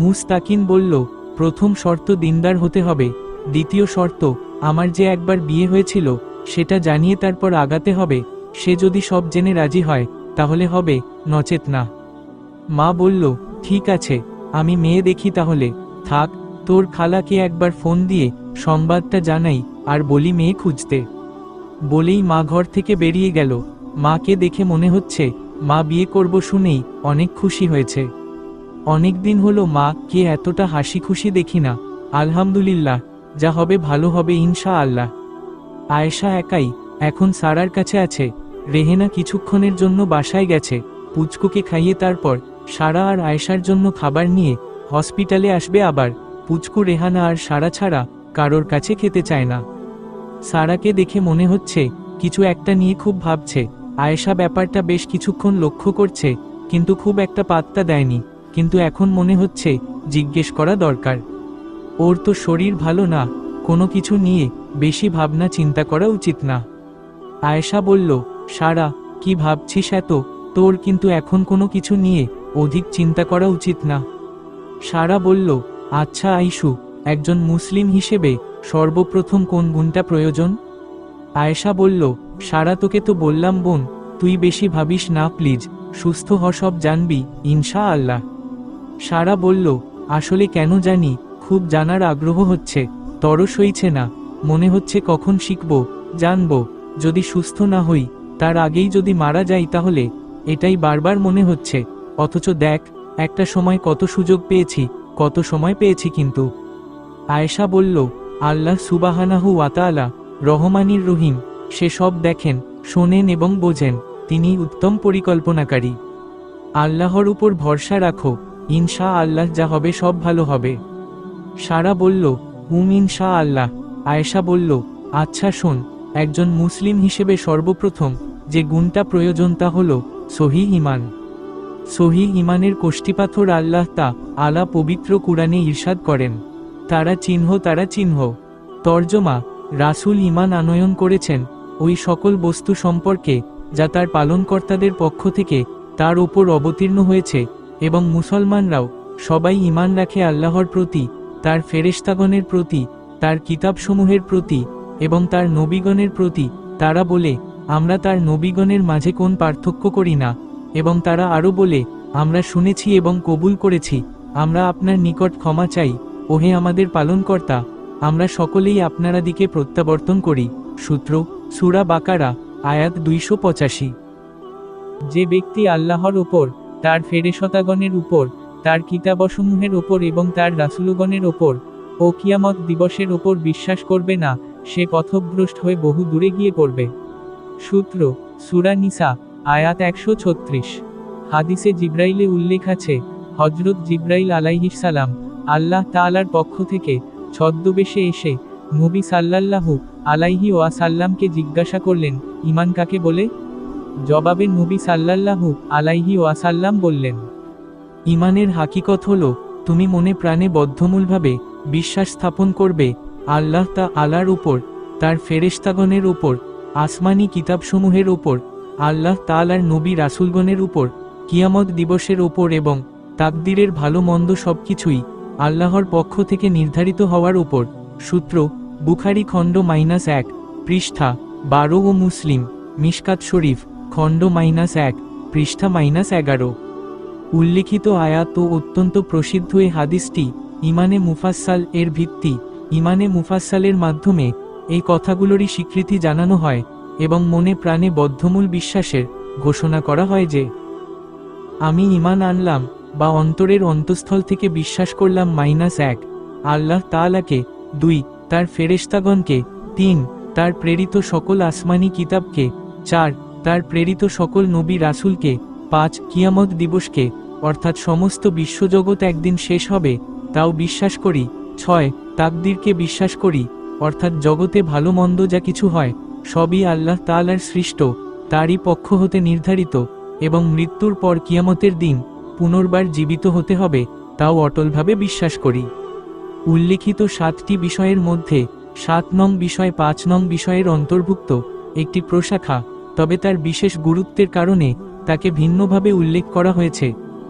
মুস্তাকিন বলল, প্রথম শর্ত দিনদার হতে হবে, দ্বিতীয় শর্ত আমার যে একবার বিয়ে হয়েছিল সেটা জানিয়ে তারপর আগাতে হবে, সে যদি সব জেনে রাজি হয় তাহলে হবে, নচেত না। মা বলল, ঠিক আছে, আমি মেয়ে দেখি তাহলে। থাক, তোর খালাকে একবার ফোন দিয়ে সংবাদটা জানাই আর বলি মেয়ে খুঁজতে। বলেই মা ঘর থেকে বেরিয়ে গেল। মাকে দেখে মনে হচ্ছে মা বিয়ে করব শুনেই অনেক খুশি হয়েছে। অনেক দিন হলো মা কে এতটা হাসি খুশি দেখি না। আলহামদুলিল্লাহ, যা হবে ভালো হবে ইনশা আল্লাহ। আয়েশা একাই এখন সারার কাছে আছে। রেহেনা কিছুক্ষণের জন্য বাসায় গেছে, পুচকুকে খাইয়ে তারপর সারা আর আয়েশার জন্য খাবার নিয়ে হসপিটালে আসবে আবার। পুচকু রেহানা আর সারা ছাড়া কারোর কাছে খেতে চায় না। সারাকে দেখে মনে হচ্ছে কিছু একটা নিয়ে খুব ভাবছে। আয়েশা ব্যাপারটা বেশ কিছুক্ষণ লক্ষ্য করছে, কিন্তু খুব একটা পাত্তা দেয়নি। কিন্তু এখন মনে হচ্ছে জিজ্ঞেস করা দরকার। ওর তো শরীর ভালো না, কোনো কিছু নিয়ে বেশি ভাবনা চিন্তা করা উচিত না। আয়েশা বলল, সারা কি ভাবছিস এত? তোর কিন্তু এখন কোনো কিছু নিয়ে অধিক চিন্তা করা উচিত না। সারা বলল, আচ্ছা আইসু, একজন মুসলিম হিসেবে সর্বপ্রথম কোন গুণটা প্রয়োজন? আয়েশা বলল, সারা তোকে তো বললাম বোন, তুই বেশি ভাবিস না প্লিজ, সুস্থ হ সব জানবি ইনশা আল্লাহ। সারা বলল, আসলে কেন জানি খুব জানার আগ্রহ হচ্ছে, তরস হইছে না, মনে হচ্ছে কখন শিখব, জানব। যদি সুস্থ না হই, তার আগেই যদি মারা যাই তাহলে, এটাই বারবার মনে হচ্ছে। অথচ দেখ একটা সময় কত সুযোগ পেয়েছি, কত সময় পেয়েছি কিন্তু। আয়েশা বলল, আল্লাহ সুবাহানাহু ওয়া তাআলা রহমানির রহিম, সে সব দেখেন, শোনেন এবং বোঝেন, তিনি উত্তম পরিকল্পনাকারী। আল্লাহর উপর ভরসা রাখো, ইনশা আল্লাহ যা হবে সব ভালো হবে। সারা বলল, ইনশা আল্লাহ। আয়েশা বলল, আচ্ছা শোন, একজন মুসলিম হিসেবে সর্বপ্রথম যে গুণটা প্রয়োজন তা হল সহিহ ঈমান। সহিহ ঈমানের কোষ্ঠীপাথর আল্লাহ আলা পবিত্র কুরআনে ইরশাদ করেন, তারা চিহ্ন। তর্জমা, রাসূল ঈমান আনয়ন করেছেন ওই সকল বস্তু সম্পর্কে যা তার পালনকর্তাদের পক্ষ থেকে তার ওপর অবতীর্ণ হয়েছে, এবং মুসলমানরাও সবাই ঈমান রাখে আল্লাহর প্রতি, তার ফেরেশতাগণের প্রতি, তার কিতাবসমূহের প্রতি এবং তার নবীগণের প্রতি। তারা বলে, আমরা তার নবীগণের মাঝে কোন পার্থক্য করি না। এবং তারা আরও বলে, আমরা শুনেছি এবং কবুল করেছি, আমরা আপনার নিকট ক্ষমা চাই, ওহে আমাদের পালনকর্তা, আমরা সকলেই আপনারা দিকে প্রত্যাবর্তন করি। সূত্র, সূরা বাকারা, আয়াত 285। যে ব্যক্তি আল্লাহর ওপর, তার ফেরেশতাগণের উপর, তার কিতাবসমূহের ওপর এবং তার রাসূলগণের ওপর ও কিয়ামত দিবসের ওপর বিশ্বাস করবে না, সে পথভ্রষ্ট হয়ে বহু দূরে গিয়ে পড়বে। সূত্র, সূরা নিসা, আয়াত 136। হাদিসে জিব্রাইলে উল্লেখ আছে, হযরত জিব্রাইল আলাইহিস সালাম আল্লাহ তাআলার পক্ষ থেকে ছদ্মবেশে এসে নবী সাল্লাল্লাহু আলাইহি ওয়াসাল্লামকে জিজ্ঞাসা করলেন, ঈমান কাকে বলে? জবাবে নবী সাল্লাল্লাহু আলাইহি ওয়াসাল্লাম বললেন, ঈমানের হাকিকত হলো তুমি মনে প্রাণে বদ্ধমূলভাবে বিশ্বাস স্থাপন করবে আল্লাহ তাআলার উপর, তার ফেরেশতাগণের উপর, আসমানি কিতাবসমূহের উপর, আল্লাহ তাআলার নবী রাসূলগণের উপর, কিয়ামত দিবসের উপর এবং তাকদীরের ভালো মন্দ সবকিছুই আল্লাহর পক্ষ থেকে নির্ধারিত হওয়ার উপর। সূত্র, বুখারী খণ্ড -1, পৃষ্ঠা 12 ও মুসলিম মিশকাত শরীফ খণ্ড -1, পৃষ্ঠা -11। উল্লিখিত আয়াত ও অত্যন্ত প্রসিদ্ধ এ হাদিসটি ঈমানে মুফাসসাল এর ভিত্তি। ঈমানে মুফাসসালের মাধ্যমে এই কথাগুলোরই স্বীকৃতি জানানো হয় এবং মনে প্রাণে বদ্ধমূল বিশ্বাসের ঘোষণা করা হয় যে, আমি ঈমান আনলাম বা অন্তরের অন্তঃস্থল থেকে বিশ্বাস করলাম। -1, আল্লাহ তাআলাকে, 2, তার ফেরেশতাগণকে, 3, তার প্রেরিত সকল আসমানি কিতাবকে, 4, তার প্রেরিত সকল নবী রাসূলকে, 5, কিয়ামত দিবসকে, অর্থাৎ সমস্ত বিশ্বজগৎ একদিন শেষ হবে, তাও বিশ্বাস করি। 6, তাকদীরকে বিশ্বাস করি, অর্থাৎ জগতে ভালো মন্দ যা কিছু হয় সবই আল্লাহ তাআলার সৃষ্ট, তারই পক্ষ হতে নির্ধারিত, এবং মৃত্যুর পর কিয়ামতের দিন পুনর্বার জীবিত হতে হবে, তাও অটলভাবে বিশ্বাস করি। উল্লিখিত 7টি বিষয়ের মধ্যে 7 নং বিষয় 5 নং বিষয়ের অন্তর্ভুক্ত একটি প্রশাখা, তবে তার বিশেষ গুরুত্বের কারণে তাকে ভিন্নভাবে উল্লেখ করা হয়েছে।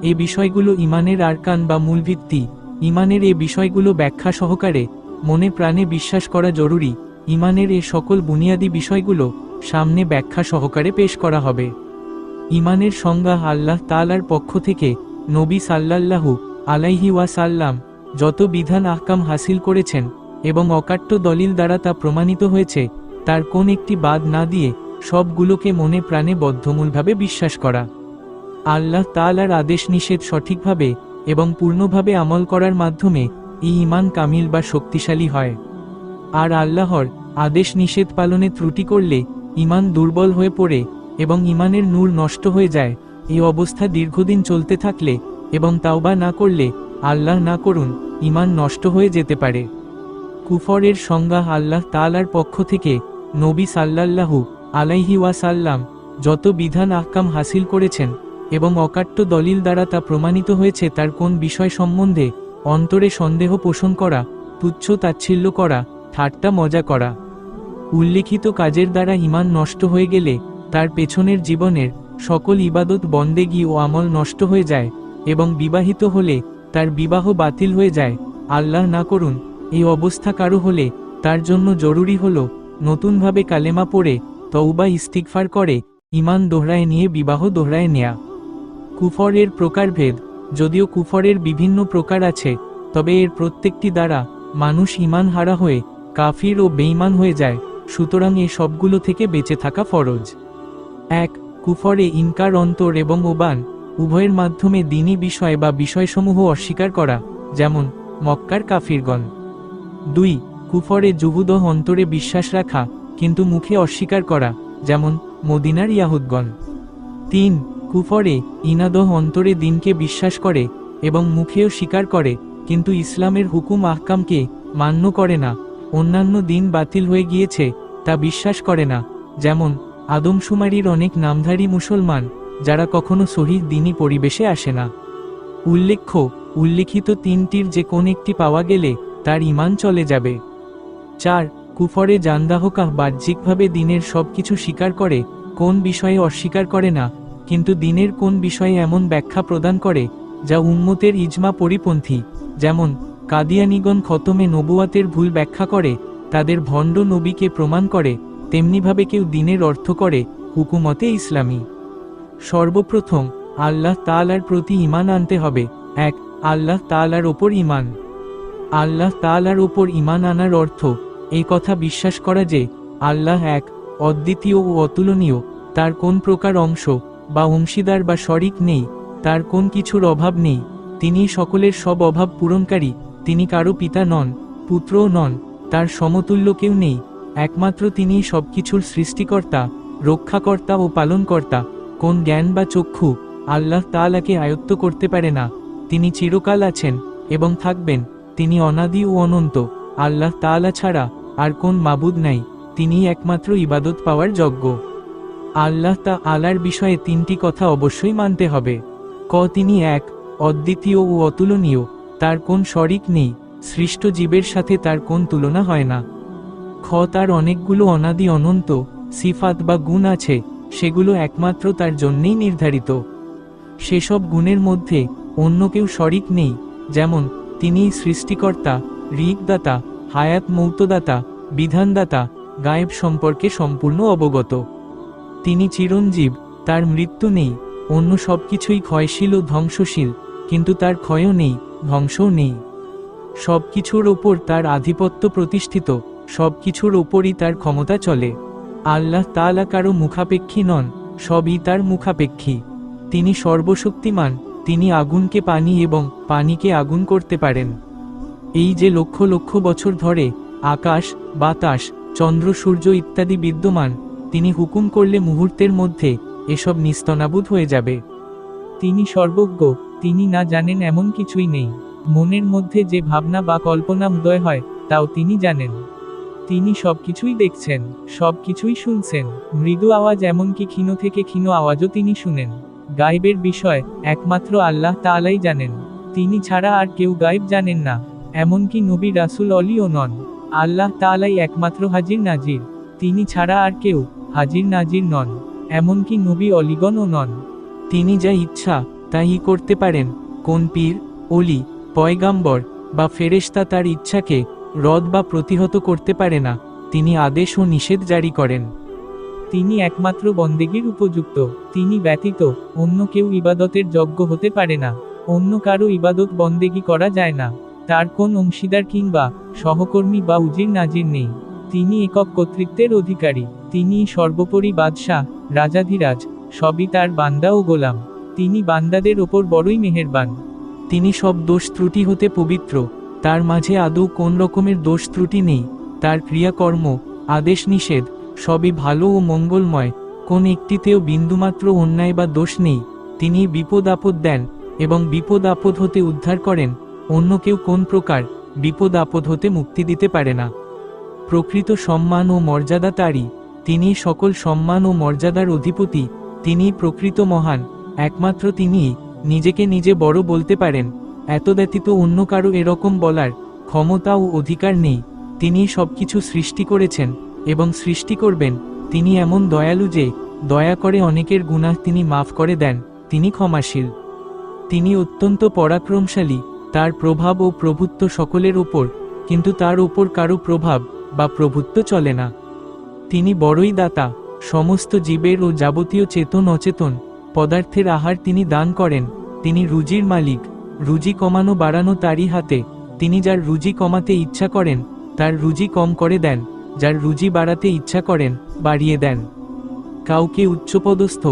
এই বিষয়গুলো ঈমানের আরকান বা মূলভিত্তি। ঈমানের এ বিষয়গুলো ব্যাখ্যা সহকারে মনে প্রাণে বিশ্বাস করা জরুরি। ঈমানের এ সকল বুনিয়াদী বিষয়গুলো সামনে ব্যাখ্যা সহকারে পেশ করা হবে। ঈমানের সংজ্ঞা, আল্লাহ তাআলার পক্ষ থেকে নবী সাল্লাল্লাহু আলাইহি ওয়াসাল্লাম যত বিধান আহকাম হাসিল করেছেন এবং অকাট্য দলিল দ্বারা তা প্রমাণিত হয়েছে, তার কোন একটি বাদ না দিয়ে সবগুলোকে মনে প্রাণে বদ্ধমূলভাবে বিশ্বাস করা। আল্লাহ তাআলার আদেশ নিষেধ সঠিকভাবে এবং পূর্ণভাবে আমল করার মাধ্যমে এই ঈমান কামিল বা শক্তিশালী হয়। আর আল্লাহর আদেশ নিষেধ পালনে ত্রুটি করলে ঈমান দুর্বল হয়ে পড়ে এবং ঈমানের নূর নষ্ট হয়ে যায়। এই অবস্থা দীর্ঘদিন চলতে থাকলে এবং তাওবা না করলে আল্লাহ না করুন ঈমান নষ্ট হয়ে যেতে পারে। কুফরের সংজ্ঞা আল্লাহ তাআলার পক্ষ থেকে নবী সাল্লাল্লাহু আলাইহি ওয়াসাল্লাম যত বিধান আহকাম হাসিল করেছেন এবং অকাট্য দলিল দ্বারা তা প্রমাণিত হয়েছে তার কোন বিষয় সম্বন্ধে অন্তরে সন্দেহ পোষণ করা, তুচ্ছ তাচ্ছিল্য করা, ঠাট্টা মজা করা। উল্লিখিত কাজের দ্বারা ঈমান নষ্ট হয়ে গেলে তার পেছনের জীবনের সকল ইবাদত বন্দেগী ও আমল নষ্ট হয়ে যায় এবং বিবাহিত হলে তার বিবাহ বাতিল হয়ে যায়। আল্লাহ না করুন এই অবস্থা কারো হলে তার জন্য জরুরি হলো নতুনভাবে কালেমা পড়ে তওবা ইস্তিগফার করে ঈমান দোহরায় নিয়ে বিবাহ দোহরায় নেয়া। কুফরের প্রকারভেদ। যদিও কুফরের বিভিন্ন প্রকার আছে, তবে এর প্রত্যেকটি দ্বারা মানুষ ঈমান হারা হয়ে কাফির ও বেঈমান হয়ে যায়। সুতরাং এ সবগুলো থেকে বেঁচে থাকা ফরজ। 1. কুফরে ইনকার অন্তর এবং ওবান উভয়ের মাধ্যমে দ্বীনি বিষয় বা বিষয়সমূহ অস্বীকার করা, যেমন মক্কার কাফিরগণ। 2. কুফরে জুহুদ অন্তরে বিশ্বাস রাখা কিন্তু মুখে অস্বীকার করা, যেমন মদিনার ইয়াহুদগণ। 3. কুফরে ইনাদ অন্তরে দ্বীনকে বিশ্বাস করে এবং মুখেও স্বীকার করে কিন্তু ইসলামের হুকুম আহকামকে মান্য করে না, অন্যান্য দিন বাতিল হয়ে গিয়েছে তা বিশ্বাস করে না, যেমন আদমশুমারির অনেক নামধারী মুসলমান যারা কখনো সহিহ দ্বীনি পরিবেশে আসে না। উল্লিখিত তিনটির যে কোন একটি পাওয়া গেলে তার ঈমান চলে যাবে। 4. কুফরে জান্দাহকাহ বাহ্যিকভাবে দ্বীনের সব কিছু স্বীকার করে, কোন বিষয়ে অস্বীকার করে না, কিন্তু দ্বীনের কোন বিষয়ে এমন ব্যাখ্যা প্রদান করে যা উম্মতের ইজমা পরিপন্থী, যেমন কাদিয়ানীগণ খতমে নবুয়াতের ভুল ব্যাখ্যা করে তাদের ভণ্ড নবীকে প্রমাণ করে, তেমনিভাবে কেউ দ্বীনের অর্থ করে হুকুমতে ইসলামী। সর্বপ্রথম আল্লাহ তাআলার প্রতি ঈমান আনতে হবে। 1. আল্লাহ তাআলার ওপর ঈমান। আল্লাহ তাআলার ওপর ঈমান আনার অর্থ এই কথা বিশ্বাস করা যে আল্লাহ এক, অদ্বিতীয় ও অতুলনীয়, তার কোন প্রকার অংশ বা অংশীদার বা শরিক নেই, তার কোন কিছুর অভাব নেই, তিনি সকলের সব অভাব পূরণকারী, তিনি কারো পিতা নন, পুত্রও নন, তার সমতুল্য কেউ নেই, একমাত্র তিনিই সবকিছুর সৃষ্টিকর্তা, রক্ষাকর্তা ও পালনকর্তা। কোন জ্ঞান বা চক্ষু আল্লাহ তাআলাকে আয়ত্ত করতে পারে না। তিনি চিরকাল আছেন এবং থাকবেন, তিনি অনাদি ও অনন্ত। আল্লাহ তাআলা ছাড়া আর কোন মাবুদ নাই, তিনিই একমাত্র ইবাদত পাওয়ার যোগ্য। আল্লাহ তাআলার বিষয়ে তিনটি কথা অবশ্যই মানতে হবে। ক, তিনি এক, অদ্বিতীয় ও অতুলনীয়, তার কোন শরিক নেই, সৃষ্ট জীবের সাথে তার কোন তুলনা হয় না। খ, তার অনেকগুলো অনাদি অনন্ত সিফাত বা গুণ আছে, সেগুলো একমাত্র তার জন্যেই নির্ধারিত। সেসব গুণের মধ্যে অন্য কেউ শরিক নেই, যেমন তিনিই সৃষ্টিকর্তা, রিকদাতা, হায়াত মৌতদাতা, বিধানদাতা, গায়েব সম্পর্কে সম্পূর্ণ অবগত। তিনি চিরঞ্জীব, তার মৃত্যু নেই। অন্য সবকিছুই ক্ষয়শীল ও ধ্বংসশীল, কিন্তু তার ক্ষয়ও নেই, ধ্বংসও নেই। সবকিছুর ওপর তার আধিপত্য প্রতিষ্ঠিত, সবকিছুর ওপরই তার ক্ষমতা চলে। আল্লাহ তাআলা কারো মুখাপেক্ষী নন, সবই তার মুখাপেক্ষী। তিনি সর্বশক্তিমান, তিনি আগুনকে পানি এবং পানিকে আগুন করতে পারেন। এই যে লক্ষ লক্ষ বছর ধরে আকাশ, বাতাস, চন্দ্র, সূর্য ইত্যাদি বিদ্যমান, তিনি হুকুম করলে মুহূর্তের মধ্যে এসব নিস্তনাবুদ হয়ে যাবে। তিনি সর্বজ্ঞ, তিনি না জানেন এমন কিছুই নেই। মনের মধ্যে যে ভাবনা বা কল্পনা উদয় হয় তাও তিনি জানেন। তিনি সবকিছুই দেখছেন, সবকিছুই শুনছেন। মৃদু আওয়াজ এমনকি ক্ষীণ থেকে ক্ষীণ আওয়াজও তিনি শুনেন। গায়েবের বিষয় একমাত্র আল্লাহ তাআলাই জানেন, তিনি ছাড়া আর কেউ গায়েব জানেন না, এমনকি নবী রাসূল অলিও নন। আল্লাহ তাআলাই একমাত্র হাজির নাজির, তিনি ছাড়া আর কেউ হাজির নাজির নন, এমনকি নবী অলিগণও নন। তিনি যা ইচ্ছা তাই করতে পারেন। কোন পীর, অলি, পয়গাম্বর বা ফেরেশতা তার ইচ্ছাকে রদ বা প্রতিহত করতে পারে না। তিনি আদেশ ও নিষেধ জারি করেন। তিনি একমাত্র বন্দেগীর উপযুক্ত, তিনি ব্যতীত অন্য কেউ ইবাদতের যোগ্য হতে পারে না। অন্য কারো ইবাদত বন্দেগী করা যায় না। তার কোন অংশীদার কিংবা সহকর্মী বা উজির নাজির নেই। তিনি একক কর্তৃত্বের অধিকারী, তিনিই সর্বোপরি বাদশাহ, রাজাধিরাজ, সবই তার বান্দা ও গোলাম। তিনি বান্দাদের ওপর বড়ই মেহেরবান। তিনি সব দোষ ত্রুটি হতে পবিত্র, তার মাঝে আদৌ কোন রকমের দোষ ত্রুটি নেই। তার ক্রিয়াকর্ম, আদেশ নিষেধ সবই ভালো ও মঙ্গলময়, কোন একটিতেও বিন্দুমাত্র অন্যায় বা দোষ নেই। তিনি বিপদ আপদ দেন এবং বিপদ আপদ হতে উদ্ধার করেন, অন্য কেউ কোন প্রকার বিপদ আপদ হতে মুক্তি দিতে পারে না। প্রকৃত সম্মান ও মর্যাদা তারই, তিনি সকল সম্মান ও মর্যাদার অধিপতি, তিনি প্রকৃত মহান, একমাত্র তিনিই নিজেকে নিজে বড় বলতে পারেন। এত ব্যতীত অন্য কারো এরকম বলার ক্ষমতা ও অধিকার নেই। তিনি সবকিছু সৃষ্টি করেছেন এবং সৃষ্টি করবেন। তিনি এমন দয়ালু যে দয়া করে অনেকের গুনাহ তিনি মাফ করে দেন, তিনি ক্ষমাশীল। তিনি অত্যন্ত পরাক্রমশালী, তার প্রভাব ও প্রভুত্ব সকলের ওপর, কিন্তু তার ওপর কারো প্রভাব বা প্রভুত্ব চলে না। তিনি বড়ই দাতা, সমস্ত জীবের ও যাবতীয় চেতন অচেতন পদার্থের আহার তিনি দান করেন। তিনি রুজির মালিক, রুজি কমানো বাড়ানো তারই হাতে। তিনি যার রুজি কমাতে ইচ্ছা করেন তার রুজি কম করে দেন, যার রুজি বাড়াতে ইচ্ছা করেন বাড়িয়ে দেন। কাউকে উচ্চপদস্থ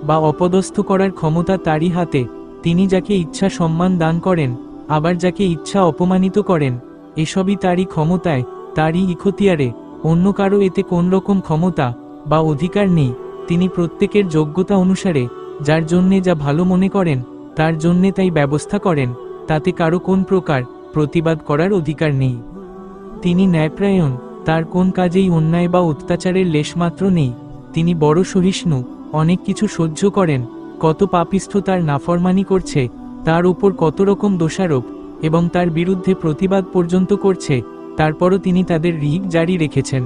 বা অপদস্থ করার ক্ষমতা তারই হাতে। তিনি যাকে ইচ্ছা সম্মান দান করেন, আবার যাকে ইচ্ছা অপমানিত করেন। এসবই তারই ক্ষমতায়, তারই ইখতিয়ারে, অন্য কারো এতে কোন রকম ক্ষমতা বা অধিকার নেই। তিনি প্রত্যেকের যোগ্যতা অনুসারে যার জন্যে যা ভালো মনে করেন তার জন্যে তাই ব্যবস্থা করেন, তাতে কারো কোন প্রকার প্রতিবাদ করার অধিকার নেই। তিনি ন্যায়প্রায়ণ, তার কোন কাজেই অন্যায় বা অত্যাচারের লেশমাত্র নেই। তিনি বড় সহিষ্ণু, অনেক কিছু সহ্য করেন। কত পাপিষ্ঠ তার নাফরমানি করছে, তার উপর কত রকম দোষারোপ এবং তার বিরুদ্ধে প্রতিবাদ পর্যন্ত করছে, তারপরও তিনি তাদের রিগ জারি রেখেছেন।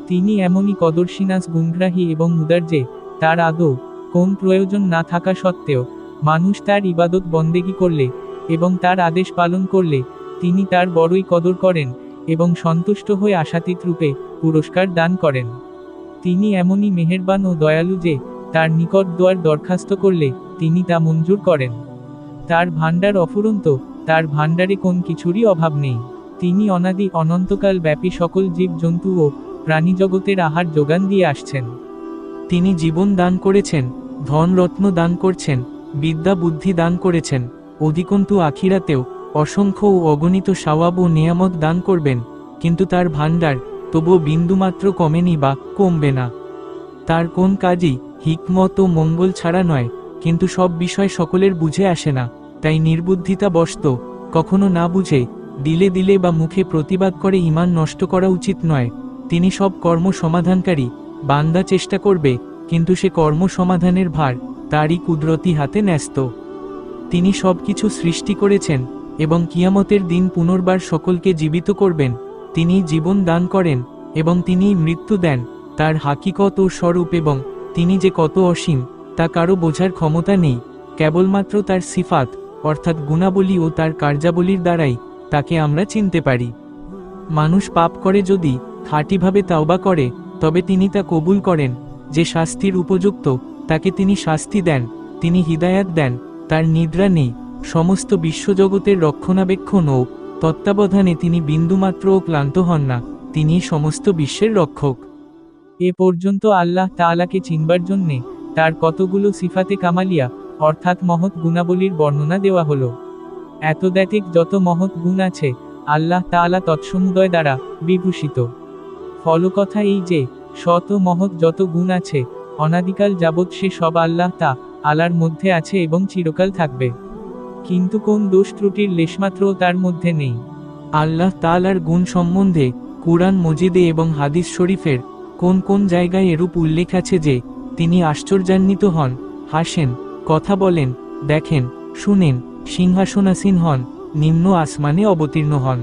তিনি এমনই কদর্শিনাস গুণগ্রাহী এবং উদার যে তার আদৌ কোন প্রয়োজন না থাকা সত্ত্বেও মানুষ তার ইবাদত বন্দেগী করলে এবং তার আদেশ পালন করলে তিনি তার বড়ই কদর করেন এবং সন্তুষ্ট হয়ে আশাতীত রূপে পুরস্কার দান করেন। তিনি এমনই মেহেরবান ও দয়ালু যে তার নিকট দোয়ার দরখাস্ত করলে তিনি তা মঞ্জুর করেন। তার ভাণ্ডার অফুরন্ত, তার ভাণ্ডারে কোন কিছুরই অভাব নেই। তিনি অনাদি অনন্তকাল ব্যাপী সকল জীব জন্তু ও প্রাণীজগতের আহার যোগান দিয়ে আসছেন। তিনি জীবন দান করেছেন, ধন রত্ন দান করছেন, বিদ্যা বুদ্ধি দান করেছেন। অধিকন্তু আখিরাতেও অসংখ্য ও অগণিত সওয়াব ও নেয়ামত দান করবেন, কিন্তু তার ভাণ্ডার তবুও বিন্দুমাত্র কমেনি বা কমবে না। তার কোন কাজই হিকমত ও মঙ্গল ছাড়া নয়, কিন্তু সব বিষয় সকলের বুঝে আসে না, তাই নির্বুদ্ধিতা বশত কখনো না বুঝে দিলে দিলে বা মুখে প্রতিবাদ করে ঈমান নষ্ট করা উচিত নয়। তিনি সব কর্ম সমাধানকারী, বান্দা চেষ্টা করবে কিন্তু সে কর্ম সমাধানের ভার তারই কুদরতি হাতে ন্যস্ত। তিনি সব কিছু সৃষ্টি করেছেন এবং কিয়ামতের দিন পুনর্বার সকলকে জীবিত করবেন। তিনি জীবন দান করেন এবং তিনি মৃত্যু দেন, তার হাকিকত ও স্বরূপ এবং তিনি যে কত অসীম তা কারো বোঝার ক্ষমতা নেই। কেবলমাত্র তার সিফাত অর্থাৎ গুণাবলী ও তার কার্যাবলীর দ্বারাই তাকে আমরা চিনতে পারি। মানুষ পাপ করে যদি খাঁটিভাবে তাওবা করে তবে তিনি তা কবুল করেন। যে শাস্তির উপযুক্ত তাকে তিনি শাস্তি দেন, তিনি হিদায়াত দেন, তার নিদ্রা নেই। সমস্ত বিশ্বজগতের রক্ষণাবেক্ষণ ও তত্ত্বাবধানে তিনি বিন্দুমাত্রও ক্লান্ত হন না, তিনি সমস্ত বিশ্বের রক্ষক। এ পর্যন্ত আল্লাহ তাআলাকে চিনবার জন্যে তার কতগুলো সিফাতে কামালিয়া অর্থাৎ মহৎ গুণাবলীর বর্ণনা দেওয়া হলো। এতদ্ব্যতিক যত মহৎ গুণ আছে আল্লাহ তাআলা তৎসমুদয় দ্বারা বিভূষিত। ফলকথা এই যে শত মহৎ যত গুণ আছে অনাদিকাল যাবৎ সে সব আল্লাহ তাআলার মধ্যে আছে এবং চিরকাল থাকবে, কিন্তু কোন দোষ ত্রুটির লেশমাত্রও তার মধ্যে নেই। আল্লাহ তাআলার গুণ সম্বন্ধে কুরআন মজিদে এবং হাদিস শরীফের কোন কোন জায়গায় এরূপ উল্লেখ আছে যে তিনি আশ্চর্যান্বিত হন, হাসেন, কথা বলেন, দেখেন, শুনেন, সিংহাসনাসীন হন, নিম্ন আসমানে অবতীর্ণ হন,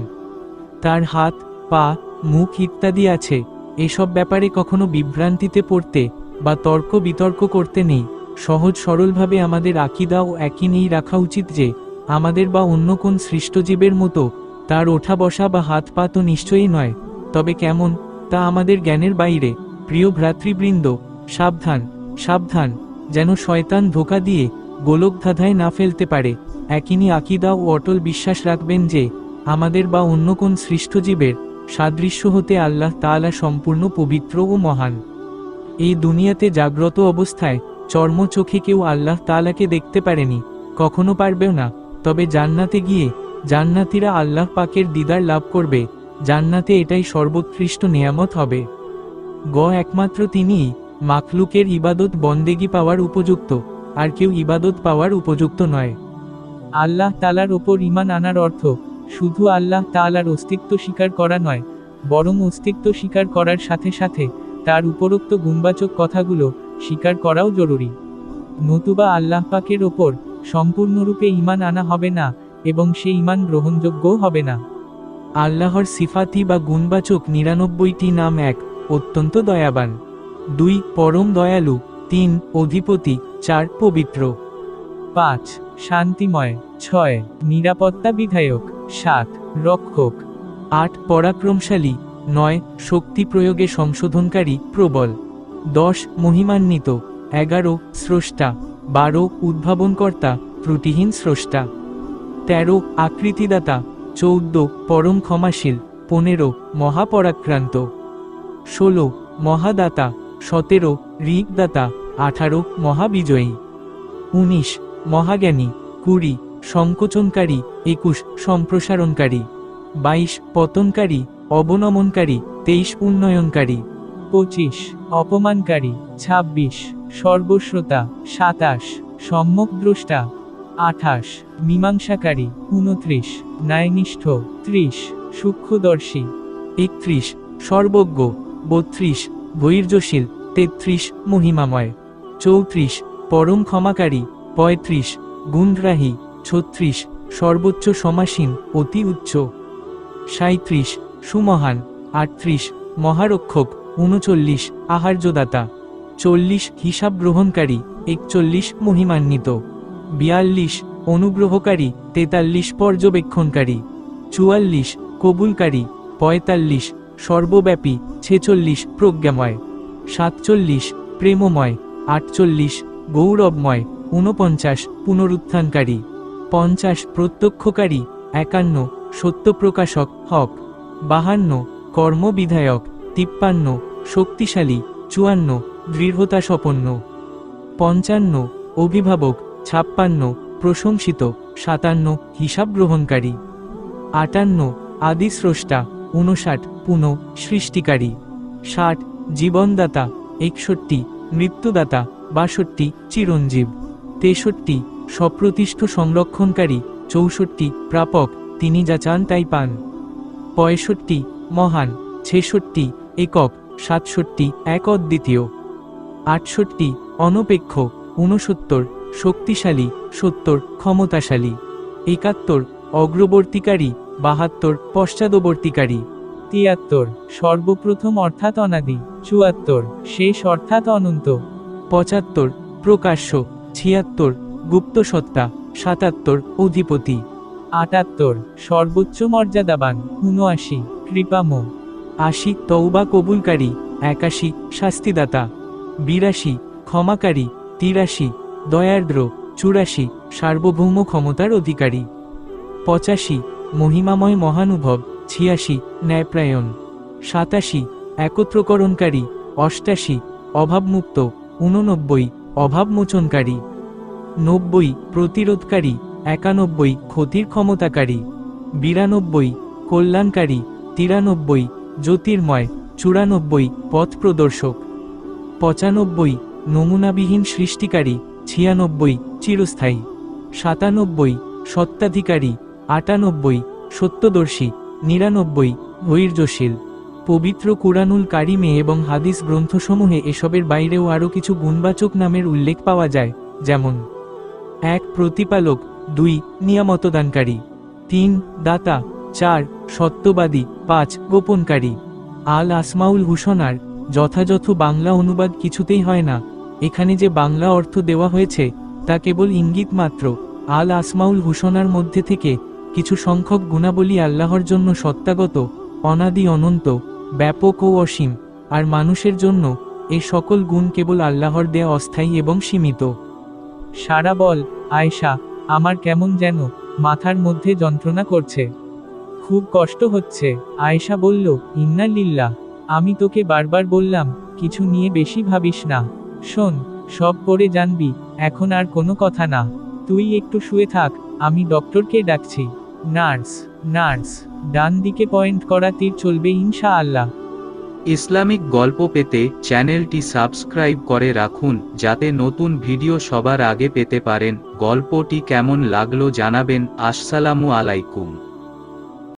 তার হাত, পা, মুখ ইত্যাদি আছে। এসব ব্যাপারে কখনো বিভ্রান্তিতে পড়তে বা তর্ক বিতর্ক করতে নেই। সহজ সরলভাবে আমাদের আকীদা ও একই রাখা উচিত যে আমাদের বা অন্য কোন সৃষ্টজীবের মতো তার ওঠা বসা বা হাত পা তো নিশ্চয়ই নয়, তবে কেমন তা আমাদের জ্ঞানের বাইরে। প্রিয় ভ্রাতৃবৃন্দ, সাবধান, সাবধান, যেন শয়তান ধোঁকা দিয়ে গোলকধাঁধায় না ফেলতে পারে। একই আকীদা ও অটল বিশ্বাস রাখবেন যে আমাদের বা অন্য কোন সৃষ্টজীবের সাদৃশ্য হতে আল্লাহ তাআলা সম্পূর্ণ পবিত্র ও মহান। এই দুনিয়াতে জাগ্রত অবস্থায় চর্ম চোখে কেউ আল্লাহ তাআলাকে দেখতে পারেনি, কখনো পারবেও না। তবে জান্নাতে গিয়ে জান্নাতীরা আল্লাহ পাকের দিদার লাভ করবে, জান্নাতে এটাই সর্বোৎকৃষ্ট নেয়ামত হবে। একমাত্র তিনিই মাখলুকের ইবাদত বন্দেগি পাওয়ার উপযুক্ত, আর কেউ ইবাদত পাওয়ার উপযুক্ত নয়। আল্লাহ তাআলার ওপর ঈমান আনার অর্থ শুধু আল্লাহ তাআলার অস্তিত্ব স্বীকার করা নয়, বরং অস্তিত্ব স্বীকার করার সাথে সাথে তার উপরোক্ত গুণবাচক কথাগুলো স্বীকার করাও জরুরি। নতুবা আল্লাহ পাকের ওপর সম্পূর্ণরূপে ঈমান আনা হবে না এবং সে ঈমান গ্রহণযোগ্যও হবে না। আল্লাহর সিফাতি বা গুণবাচক ৯৯টি নাম। ১ অত্যন্ত দয়াবান, ২ পরম দয়ালু, ৩ অধিপতি, ৪ পবিত্র, ৫ শান্তিময়, ৬ নিরাপত্তা বিধায়ক, ৭ রক্ষক, ৮ পরাক্রমশালী, ৯ শক্তি প্রয়োগে সংশোধনকারী, প্রবল, ১০ মহিমান্বিত, ১১ স্রষ্টা, ১২ উদ্ভাবনকর্তা, ত্রুটিহীন স্রষ্টা, ১৩ আকৃতিদাতা, ১৪ পরম ক্ষমাশীল, ১৫ মহাপরাক্রান্ত, ১৬ মহাদাতা, ১৭ ঋগদাতা, ১৮ মহাবিজয়ী, ১৯ মহাজ্ঞানী, ২০ সংকোচনকারী, ২১ সম্প্রসারণকারী, ২২ পতনকারী, অবনমনকারী, ২৩ উন্নয়নকারী, ২৫ অপমানকারী, ২৬ সর্বশ্রোতা, ২৭ সম্যকদ্রষ্টা, ২৮ মীমাংসাকারী, ২৯ ন্যায়নিষ্ঠ, ৩০ সূক্ষ্মদর্শী, ৩১ সর্বজ্ঞ, ৩২ ধৈর্যশীল, ৩৩ মহিমাময়, ৩৪ পরম ক্ষমাকারী, ৩৫ গুণগ্রাহী, ৩৬ সর্বোচ্চ সমাসীন, অতি উচ্চ, ৩৭ সুমহান, ৩৮ মহারক্ষক, ৩৯ আহার্যদাতা, ৪০ হিসাব গ্রহণকারী, ৪১ মহিমান্বিত, ৪২ অনুগ্রহকারী, ৪৩ পর্যবেক্ষণকারী, ৪৪ কবুলকারী, ৪৫ সর্বব্যাপী, ৪৬ প্রজ্ঞাময়, ৪৭ প্রেমময়, ৪৮ গৌরবময়, ৪৯ পুনরুত্থানকারী, ৫০ প্রত্যক্ষকারী, ৫১ সত্যপ্রকাশক, হক, ৫২ কর্মবিধায়ক, ৫৩ শক্তিশালী, ৫৪ দৃঢ়তাসম্পন্ন, ৫৫ অভিভাবক, ৫৬ প্রশংসিত, ৫৭ হিসাব গ্রহণকারী, ৫৮ আদিস্রষ্টা, ৫৯ পুনঃ সৃষ্টিকারী, ৬০ জীবনদাতা, ৬১ মৃত্যুদাতা, ৬২ চিরঞ্জীব, ৬৩ সপ্রতিষ্ঠ সংরক্ষণকারী, ৬৪ প্রাপক, তিনি যা চান তাই পান, ৬৫ মহান, ৬৬ একক, ৬৭ এক অদ্বিতীয়, ৬৮ অনপেক্ষ, ৬৯ শক্তিশালী, ৭০ ক্ষমতাশালী, ৭১ অগ্রবর্তীকারী, ৭২ পশ্চাদবর্তীকারী, ৭৩ সর্বপ্রথম অর্থাৎ অনাদি, ৭৪ শেষ অর্থাৎ অনন্ত, ৭৫ প্রকাশ্য, ৭৬ গুপ্তসত্তা, ৭৭ অধিপতি, ৭৮ সর্বোচ্চ মর্যাদাবান, ৭৯ কৃপাময়, ৮০ তওবা কবুলকারী, ৮১ শাস্তিদাতা, ৮২ ক্ষমাকারী, ৮৩ দয়ার্দ্র, ৮৪ সার্বভৌম ক্ষমতার অধিকারী, ৮৫ মহিমাময় মহানুভব, ৮৬ ন্যায়প্রায়ণ, ৮৭ একত্রকরণকারী, ৮৮ অভাবমুক্ত, ৮৯ অভাবমোচনকারী, ৯০ প্রতিরোধকারী, ৯১ ক্ষতির ক্ষমতাকারী, ৯২ কল্যাণকারী, ৯৩ জ্যোতির্ময়, ৯৪ পথ প্রদর্শক, ৯৫ নমুনাবিহীন সৃষ্টিকারী, ৯৬ চিরস্থায়ী, ৯৭ সত্ত্বাধিকারী, ৯৮ সত্যদর্শী, ৯৯ ধৈর্যশীল। পবিত্র কুরআনুল কারিমে এবং হাদিস গ্রন্থসমূহে এসবের বাইরেও আরও কিছু গুণবাচক নামের উল্লেখ পাওয়া যায়, যেমন ১ প্রতিপালক, ২ নিয়ামতদানকারী, ৩ দাতা, ৪ সত্যবাদী, ৫ গোপনকারী। আল আসমাউল হুসনার যথাযথ বাংলা অনুবাদ কিছুতেই হয় না, এখানে যে বাংলা অর্থ দেওয়া হয়েছে তা কেবল ইঙ্গিত মাত্র। আল আসমাউল হুসনার মধ্যে থেকে কিছু সংখ্যক গুণাবলী আল্লাহর জন্য সত্তাগত, অনাদি অনন্ত, ব্যাপক ও অসীম, আর মানুষের জন্য এ সকল গুণ কেবল আল্লাহর দেয়া অস্থায়ী এবং সীমিত। সারা বল, আয়েশা, আমার কেমন যেন মাথার মধ্যে যন্ত্রণা করছে, খুব কষ্ট হচ্ছে। আয়েশা বলল, ইন্না লিল্লাহ, আমি তোকে বারবার বললাম কিছু নিয়ে বেশি ভাবিস না, শোন, সব পরে জানবি, এখন আর কোনো কথা না। তুই একটু শুয়ে থাক, আমি ডক্টরকে ডাকছি। নার্স, নার্স, ডান দিকে পয়েন্ট করা তীর চলবে ইনশাআল্লাহ। ইসলামিক গল্প পেতে চ্যানেলটি সাবস্ক্রাইব করে রাখুন, যাতে নতুন ভিডিও সবার আগে পেতে পারেন। গল্পটি কেমন লাগলো জানাবেন। আসসালামু আলাইকুম।